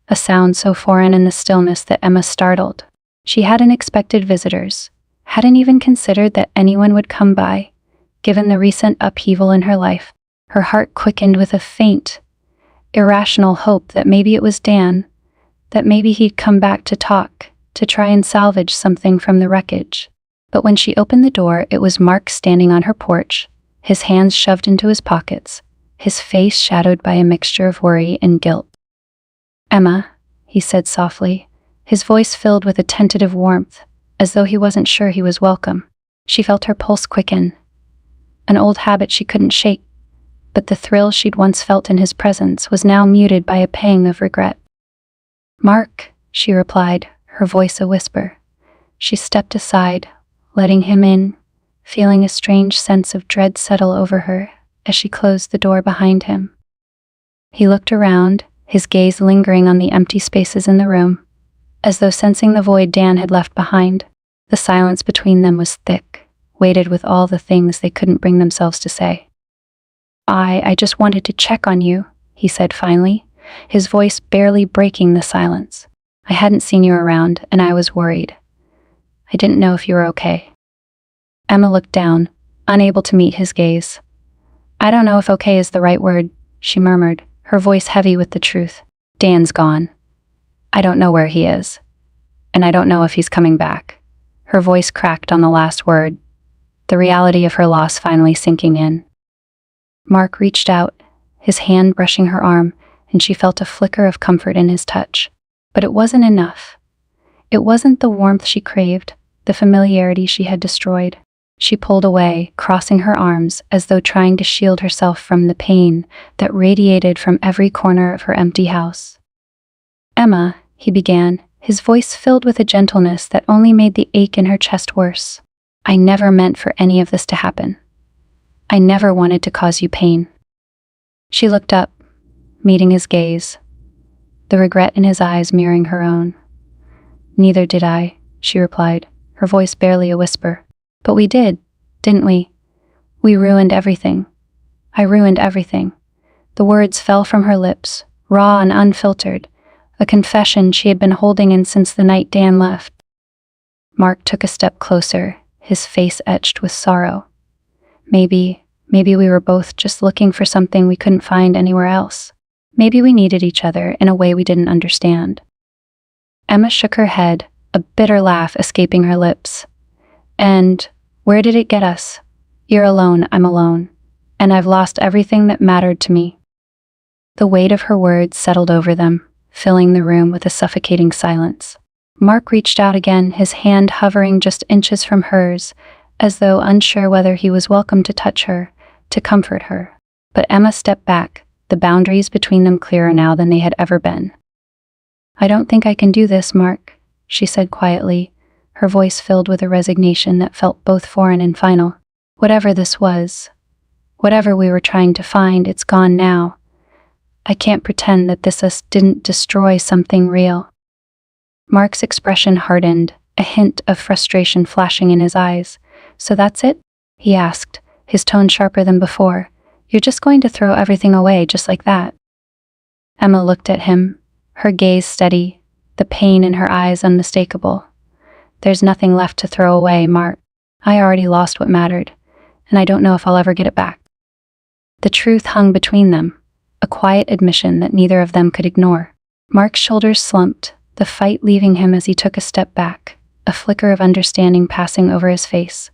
a sound so foreign in the stillness that Emma startled. She hadn't expected visitors, hadn't even considered that anyone would come by, given the recent upheaval in her life. Her heart quickened with a faint, irrational hope that maybe it was Dan, that maybe he'd come back to talk, to try and salvage something from the wreckage. But when she opened the door, it was Mark standing on her porch, his hands shoved into his pockets, his face shadowed by a mixture of worry and guilt. "Emma," he said softly, his voice filled with a tentative warmth, as though he wasn't sure he was welcome. She felt her pulse quicken, an old habit she couldn't shake, but the thrill she'd once felt in his presence was now muted by a pang of regret. "Mark," she replied, her voice a whisper. She stepped aside, letting him in, feeling a strange sense of dread settle over her as she closed the door behind him. He looked around, his gaze lingering on the empty spaces in the room, as though sensing the void Dan had left behind. The silence between them was thick, weighted with all the things they couldn't bring themselves to say. I just wanted to check on you," he said finally, his voice barely breaking the silence. "I hadn't seen you around, and I was worried. I didn't know if you were okay." Emma looked down, unable to meet his gaze. "I don't know if okay is the right word," she murmured, her voice heavy with the truth. "Dan's gone. I don't know where he is. And I don't know if he's coming back." Her voice cracked on the last word, the reality of her loss finally sinking in. Mark reached out, his hand brushing her arm, and she felt a flicker of comfort in his touch. But it wasn't enough. It wasn't the warmth she craved, the familiarity she had destroyed. She pulled away, crossing her arms as though trying to shield herself from the pain that radiated from every corner of her empty house. "Emma," he began, his voice filled with a gentleness that only made the ache in her chest worse. "I never meant for any of this to happen. I never wanted to cause you pain." She looked up, meeting his gaze, the regret in his eyes mirroring her own. "Neither did I," she replied, her voice barely a whisper. "But we did, didn't we? We ruined everything. I ruined everything." The words fell from her lips, raw and unfiltered, a confession she had been holding in since the night Dan left. Mark took a step closer, his face etched with sorrow. Maybe we were both just looking for something we couldn't find anywhere else. Maybe we needed each other in a way we didn't understand. Emma shook her head, a bitter laugh escaping her lips. "And where did it get us? You're alone, I'm alone. And I've lost everything that mattered to me." The weight of her words settled over them, filling the room with a suffocating silence. Mark reached out again, his hand hovering just inches from hers, as though unsure whether he was welcome to touch her, to comfort her. But Emma stepped back, the boundaries between them clearer now than they had ever been. "I don't think I can do this, Mark," she said quietly, her voice filled with a resignation that felt both foreign and final. "Whatever this was, whatever we were trying to find, it's gone now. I can't pretend that this didn't destroy something real." Mark's expression hardened, a hint of frustration flashing in his eyes. "So that's it?" he asked, his tone sharper than before. "You're just going to throw everything away just like that?" Emma looked at him, her gaze steady, the pain in her eyes unmistakable. "There's nothing left to throw away, Mark. I already lost what mattered, and I don't know if I'll ever get it back." The truth hung between them, a quiet admission that neither of them could ignore. Mark's shoulders slumped, the fight leaving him as he took a step back, a flicker of understanding passing over his face.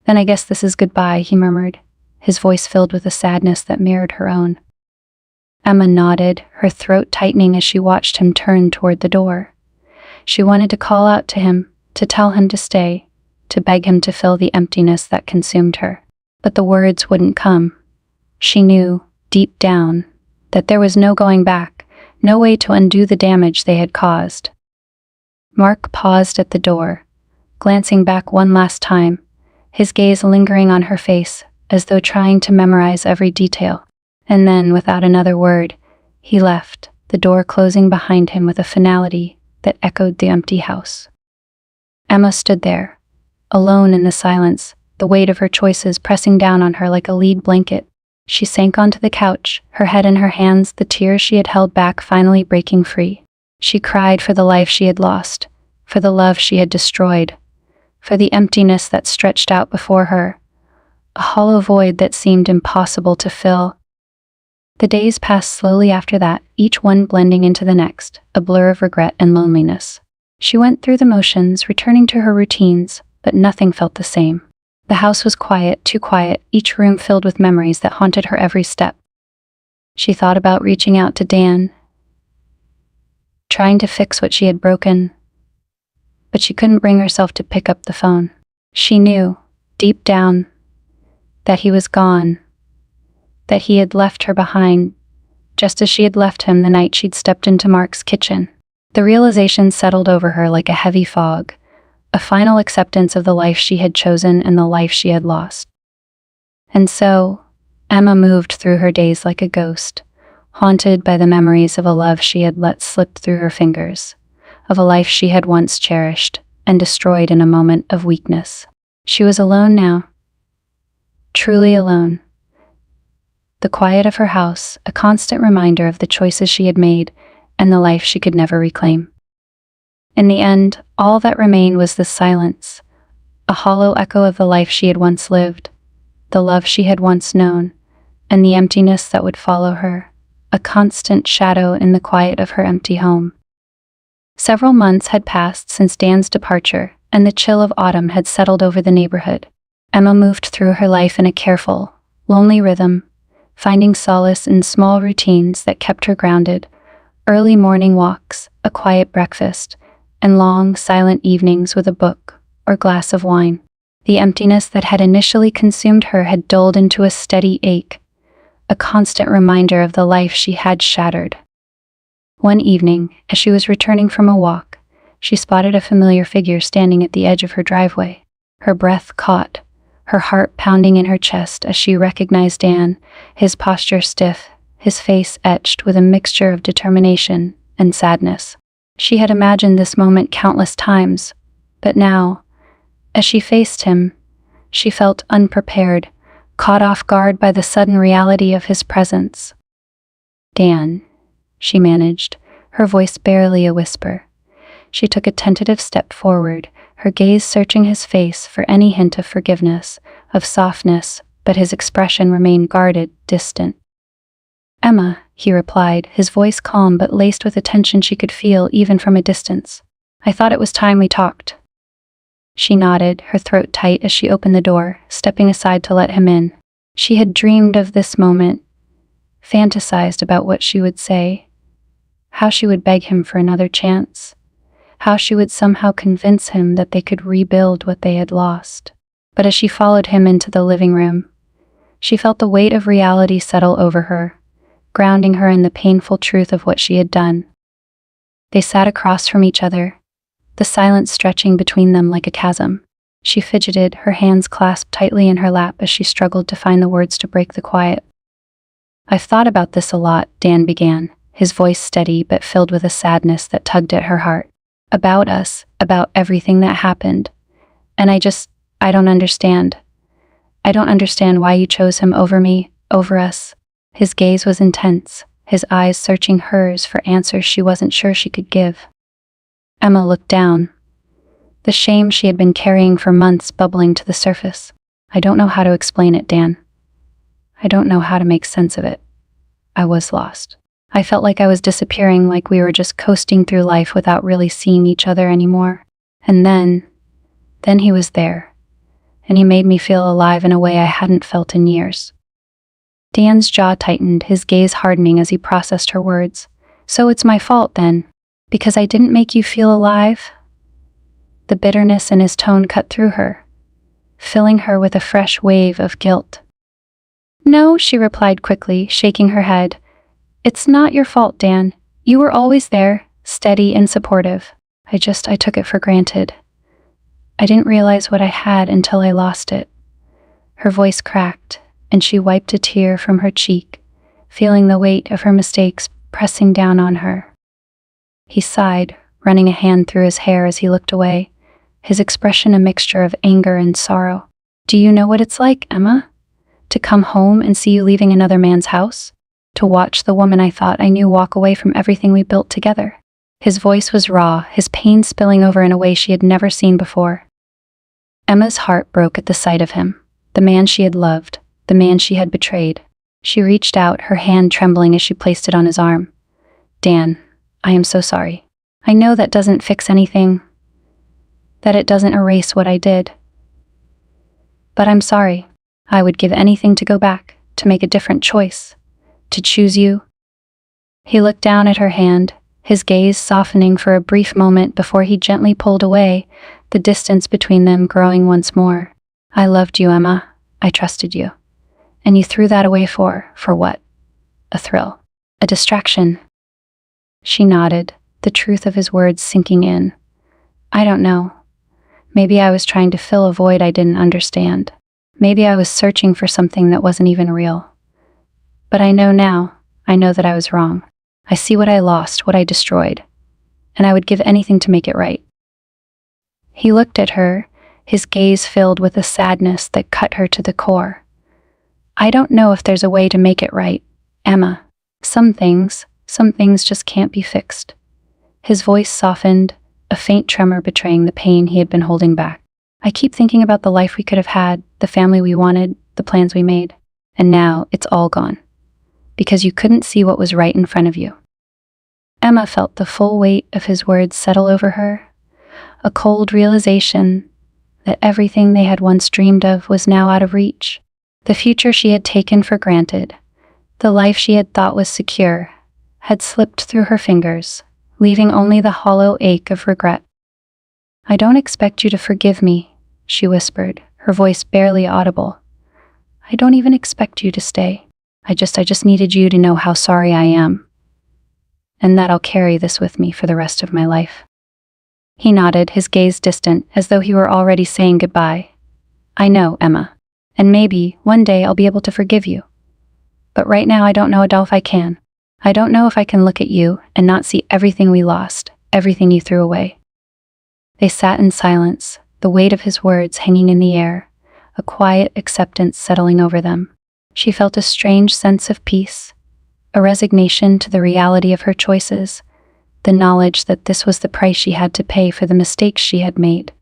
"Then I guess this is goodbye," he murmured, his voice filled with a sadness that mirrored her own. Emma nodded, her throat tightening as she watched him turn toward the door. She wanted to call out to him, to tell him to stay, to beg him to fill the emptiness that consumed her. But the words wouldn't come. She knew, deep down, that there was no going back, no way to undo the damage they had caused. Mark paused at the door, glancing back one last time, his gaze lingering on her face, as though trying to memorize every detail. And then, without another word, he left, the door closing behind him with a finality that echoed the empty house. Emma stood there, alone in the silence, the weight of her choices pressing down on her like a lead blanket. She sank onto the couch, her head in her hands, the tears she had held back finally breaking free. She cried for the life she had lost, for the love she had destroyed, for the emptiness that stretched out before her, a hollow void that seemed impossible to fill. The days passed slowly after that, each one blending into the next, a blur of regret and loneliness. She went through the motions, returning to her routines, but nothing felt the same. The house was quiet, too quiet, each room filled with memories that haunted her every step. She thought about reaching out to Dan, trying to fix what she had broken, but she couldn't bring herself to pick up the phone. She knew, deep down, that he was gone, that he had left her behind, just as she had left him the night she'd stepped into Mark's kitchen. The realization settled over her like a heavy fog, a final acceptance of the life she had chosen and the life she had lost. And so, Emma moved through her days like a ghost, haunted by the memories of a love she had let slip through her fingers, of a life she had once cherished and destroyed in a moment of weakness. She was alone now, truly alone. The quiet of her house, a constant reminder of the choices she had made and the life she could never reclaim. In the end, all that remained was the silence, a hollow echo of the life she had once lived, the love she had once known, and the emptiness that would follow her, a constant shadow in the quiet of her empty home. Several months had passed since Dan's departure, and the chill of autumn had settled over the neighborhood. Emma moved through her life in a careful, lonely rhythm, finding solace in small routines that kept her grounded: early morning walks, a quiet breakfast, and long, silent evenings with a book or glass of wine. The emptiness that had initially consumed her had dulled into a steady ache, a constant reminder of the life she had shattered. One evening, as she was returning from a walk, she spotted a familiar figure standing at the edge of her driveway. Her breath caught, her heart pounding in her chest as she recognized Dan, his posture stiff, his face etched with a mixture of determination and sadness. She had imagined this moment countless times, but now, as she faced him, she felt unprepared, caught off guard by the sudden reality of his presence. "Dan," she managed, her voice barely a whisper. She took a tentative step forward, her gaze searching his face for any hint of forgiveness, of softness, but his expression remained guarded, distant. "Emma," he replied, his voice calm but laced with a tension she could feel even from a distance. "I thought it was time we talked." She nodded, her throat tight as she opened the door, stepping aside to let him in. She had dreamed of this moment, fantasized about what she would say, how she would beg him for another chance, how she would somehow convince him that they could rebuild what they had lost. But as she followed him into the living room, she felt the weight of reality settle over her, grounding her in the painful truth of what she had done. They sat across from each other, the silence stretching between them like a chasm. She fidgeted, her hands clasped tightly in her lap as she struggled to find the words to break the quiet. "I've thought about this a lot," Dan began, his voice steady but filled with a sadness that tugged at her heart. "About us, about everything that happened. And I don't understand. I don't understand why you chose him over me, over us." His gaze was intense, his eyes searching hers for answers she wasn't sure she could give. Emma looked down, the shame she had been carrying for months bubbling to the surface. "I don't know how to explain it, Dan. I don't know how to make sense of it. I was lost. I felt like I was disappearing, like we were just coasting through life without really seeing each other anymore. And then he was there, and he made me feel alive in a way I hadn't felt in years." Dan's jaw tightened, his gaze hardening as he processed her words. "So it's my fault then, because I didn't make you feel alive?" The bitterness in his tone cut through her, filling her with a fresh wave of guilt. "No," she replied quickly, shaking her head. "It's not your fault, Dan. You were always there, steady and supportive. I took it for granted. I didn't realize what I had until I lost it." Her voice cracked, and she wiped a tear from her cheek, feeling the weight of her mistakes pressing down on her. He sighed, running a hand through his hair as he looked away, his expression a mixture of anger and sorrow. "Do you know what it's like, Emma? To come home and see you leaving another man's house? To watch the woman I thought I knew walk away from everything we built together?" His voice was raw, his pain spilling over in a way she had never seen before. Emma's heart broke at the sight of him, the man she had loved, the man she had betrayed. She reached out, her hand trembling as she placed it on his arm. "Dan, I am so sorry. I know that doesn't fix anything, that it doesn't erase what I did. But I'm sorry. I would give anything to go back, to make a different choice, to choose you." He looked down at her hand, his gaze softening for a brief moment before he gently pulled away, the distance between them growing once more. "I loved you, Emma. I trusted you. And you threw that away for what? A thrill. A distraction." She nodded, the truth of his words sinking in. "I don't know. Maybe I was trying to fill a void I didn't understand. Maybe I was searching for something that wasn't even real. But I know now, I know that I was wrong. I see what I lost, what I destroyed, and I would give anything to make it right. He looked at her, his gaze filled with a sadness that cut her to the core. I don't know if there's a way to make it right, Emma. Some things just can't be fixed. His voice softened, a faint tremor betraying the pain he had been holding back. I keep thinking about the life we could have had, the family we wanted, the plans we made, and now it's all gone. Because you couldn't see what was right in front of you. Emma felt the full weight of his words settle over her, a cold realization that everything they had once dreamed of was now out of reach. The future she had taken for granted, the life she had thought was secure, had slipped through her fingers, leaving only the hollow ache of regret. I don't expect you to forgive me, she whispered, her voice barely audible. I don't even expect you to stay. I just needed you to know how sorry I am, and that I'll carry this with me for the rest of my life. He nodded, his gaze distant, as though he were already saying goodbye. I know, Emma, and maybe one day I'll be able to forgive you. But right now I don't know if I can. I don't know if I can look at you and not see everything we lost, everything you threw away. They sat in silence, the weight of his words hanging in the air, a quiet acceptance settling over them. She felt a strange sense of peace, a resignation to the reality of her choices, the knowledge that this was the price she had to pay for the mistakes she had made.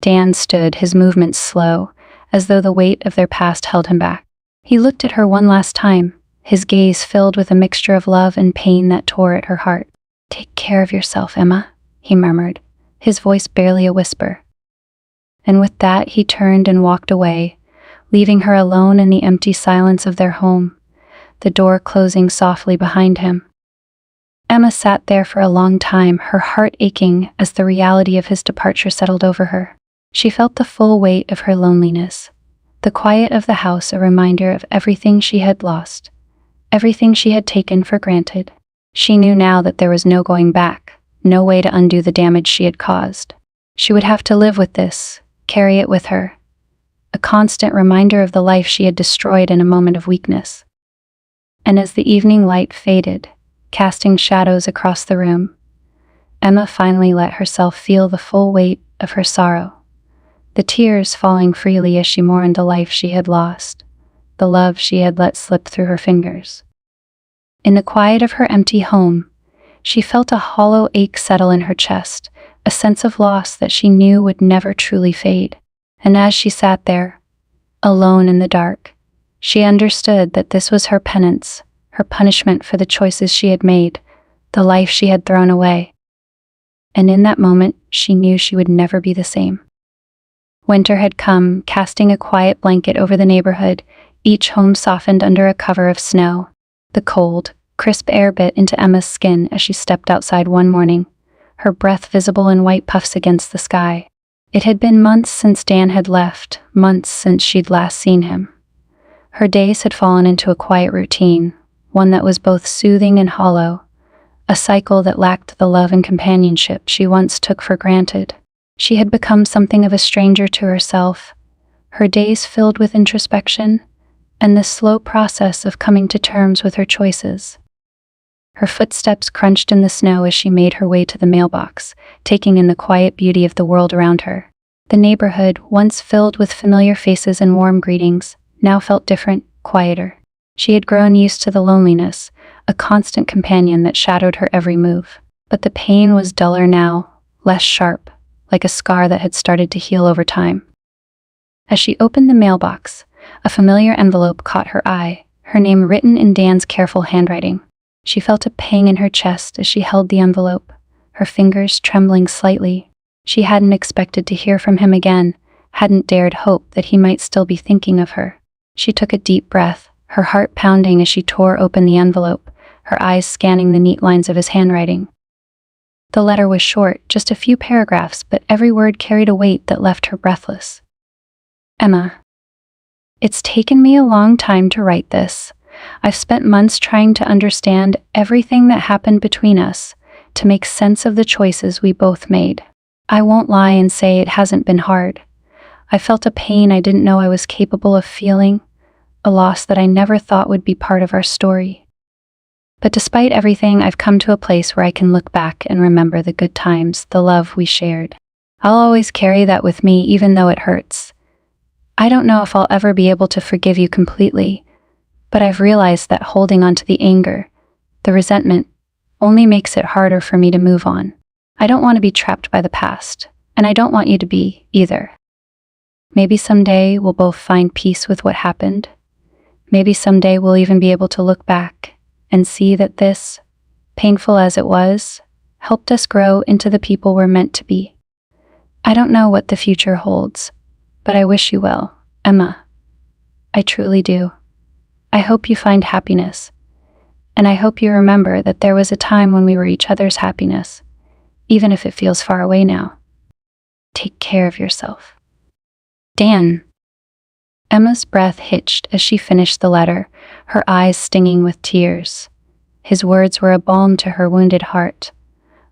Dan stood, his movements slow, as though the weight of their past held him back. He looked at her one last time, his gaze filled with a mixture of love and pain that tore at her heart. Take care of yourself, Emma, he murmured, his voice barely a whisper. And with that he turned and walked away, leaving her alone in the empty silence of their home, the door closing softly behind him. Emma sat there for a long time, her heart aching as the reality of his departure settled over her. She felt the full weight of her loneliness, the quiet of the house a reminder of everything she had lost, everything she had taken for granted. She knew now that there was no going back, no way to undo the damage she had caused. She would have to live with this, carry it with her, a constant reminder of the life she had destroyed in a moment of weakness. And as the evening light faded, casting shadows across the room, Emma finally let herself feel the full weight of her sorrow, the tears falling freely as she mourned the life she had lost, the love she had let slip through her fingers. In the quiet of her empty home, she felt a hollow ache settle in her chest, a sense of loss that she knew would never truly fade. And as she sat there, alone in the dark, she understood that this was her penance, her punishment for the choices she had made, the life she had thrown away. And in that moment, she knew she would never be the same. Winter had come, casting a quiet blanket over the neighborhood, each home softened under a cover of snow. The cold, crisp air bit into Emma's skin as she stepped outside one morning, her breath visible in white puffs against the sky. It had been months since Dan had left, months since she'd last seen him. Her days had fallen into a quiet routine, one that was both soothing and hollow, a cycle that lacked the love and companionship she once took for granted. She had become something of a stranger to herself, her days filled with introspection and the slow process of coming to terms with her choices. Her footsteps crunched in the snow as she made her way to the mailbox, taking in the quiet beauty of the world around her. The neighborhood, once filled with familiar faces and warm greetings, now felt different, quieter. She had grown used to the loneliness, a constant companion that shadowed her every move. But the pain was duller now, less sharp, like a scar that had started to heal over time. As she opened the mailbox, a familiar envelope caught her eye, her name written in Dan's careful handwriting. She felt a pang in her chest as she held the envelope, her fingers trembling slightly. She hadn't expected to hear from him again, hadn't dared hope that he might still be thinking of her. She took a deep breath, her heart pounding as she tore open the envelope, her eyes scanning the neat lines of his handwriting. The letter was short, just a few paragraphs, but every word carried a weight that left her breathless. Emma, it's taken me a long time to write this. I've spent months trying to understand everything that happened between us, to make sense of the choices we both made. I won't lie and say it hasn't been hard. I felt a pain I didn't know I was capable of feeling, a loss that I never thought would be part of our story. But despite everything, I've come to a place where I can look back and remember the good times, the love we shared. I'll always carry that with me, even though it hurts. I don't know if I'll ever be able to forgive you completely, but I've realized that holding on to the anger, the resentment, only makes it harder for me to move on. I don't want to be trapped by the past, and I don't want you to be, either. Maybe someday we'll both find peace with what happened. Maybe someday we'll even be able to look back and see that this, painful as it was, helped us grow into the people we're meant to be. I don't know what the future holds, but I wish you well, Emma. I truly do. I hope you find happiness, and I hope you remember that there was a time when we were each other's happiness, even if it feels far away now. Take care of yourself. Dan. Emma's breath hitched as she finished the letter, her eyes stinging with tears. His words were a balm to her wounded heart,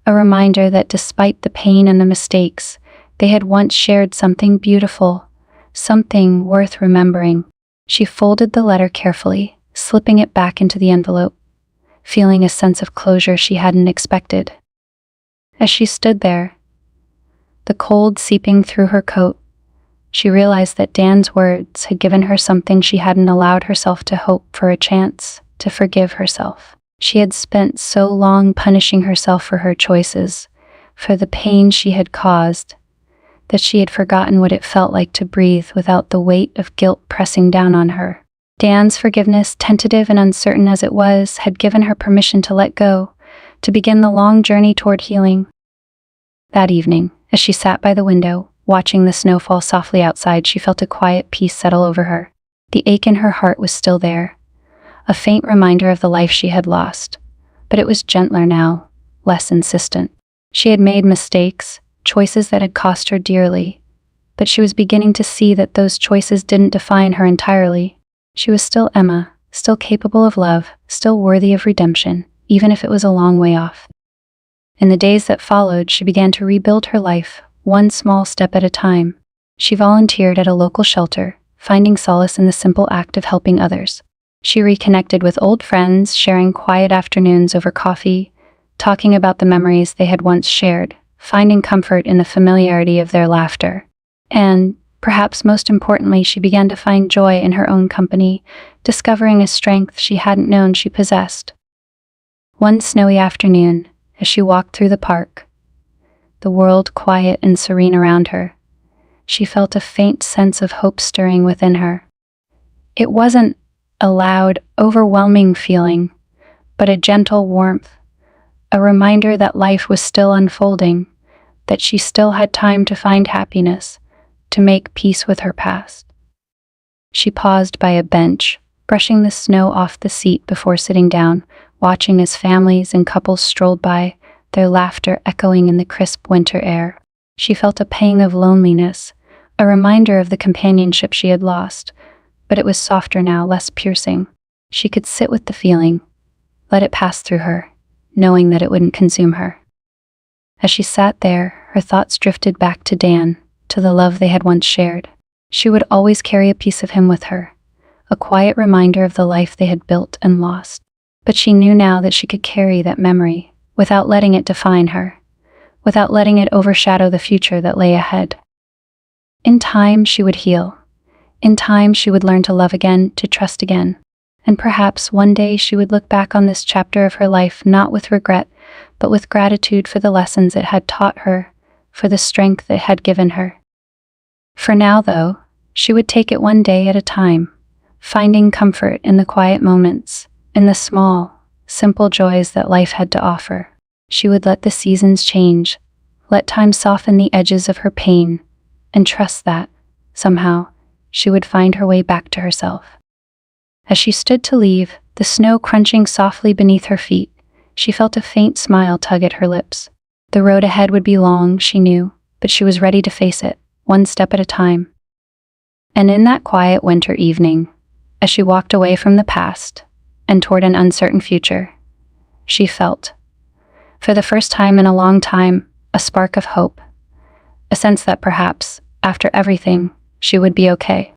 a reminder that despite the pain and the mistakes, they had once shared something beautiful, something worth remembering. She folded the letter carefully, slipping it back into the envelope, feeling a sense of closure she hadn't expected. As she stood there, the cold seeping through her coat, she realized that Dan's words had given her something she hadn't allowed herself to hope for, a chance to forgive herself. She had spent so long punishing herself for her choices, for the pain she had caused, that she had forgotten what it felt like to breathe without the weight of guilt pressing down on her. Dan's forgiveness, tentative and uncertain as it was, had given her permission to let go, to begin the long journey toward healing. That evening, as she sat by the window, watching the snow fall softly outside, she felt a quiet peace settle over her. The ache in her heart was still there, a faint reminder of the life she had lost, but it was gentler now, less insistent. She had made mistakes, choices that had cost her dearly, but she was beginning to see that those choices didn't define her entirely. She was still Emma, still capable of love, still worthy of redemption, even if it was a long way off. In the days that followed, she began to rebuild her life, one small step at a time. She volunteered at a local shelter, finding solace in the simple act of helping others. She reconnected with old friends, sharing quiet afternoons over coffee, talking about the memories they had once shared, finding comfort in the familiarity of their laughter. And, perhaps most importantly, she began to find joy in her own company, discovering a strength she hadn't known she possessed. One snowy afternoon, as she walked through the park, the world quiet and serene around her, she felt a faint sense of hope stirring within her. It wasn't a loud, overwhelming feeling, but a gentle warmth, a reminder that life was still unfolding, that she still had time to find happiness, to make peace with her past. She paused by a bench, brushing the snow off the seat before sitting down, watching as families and couples strolled by, their laughter echoing in the crisp winter air. She felt a pang of loneliness, a reminder of the companionship she had lost, but it was softer now, less piercing. She could sit with the feeling, let it pass through her, knowing that it wouldn't consume her. As she sat there, her thoughts drifted back to Dan, to the love they had once shared. She would always carry a piece of him with her, a quiet reminder of the life they had built and lost. But she knew now that she could carry that memory without letting it define her, without letting it overshadow the future that lay ahead. In time, she would heal. In time, she would learn to love again, to trust again. And perhaps one day she would look back on this chapter of her life not with regret, but with gratitude for the lessons it had taught her, for the strength it had given her. For now, though, she would take it one day at a time, finding comfort in the quiet moments, in the small, simple joys that life had to offer. She would let the seasons change, let time soften the edges of her pain, and trust that, somehow, she would find her way back to herself. As she stood to leave, the snow crunching softly beneath her feet, she felt a faint smile tug at her lips. The road ahead would be long, she knew, but she was ready to face it, one step at a time. And in that quiet winter evening, as she walked away from the past and toward an uncertain future, she felt, for the first time in a long time, a spark of hope, a sense that perhaps, after everything, she would be okay.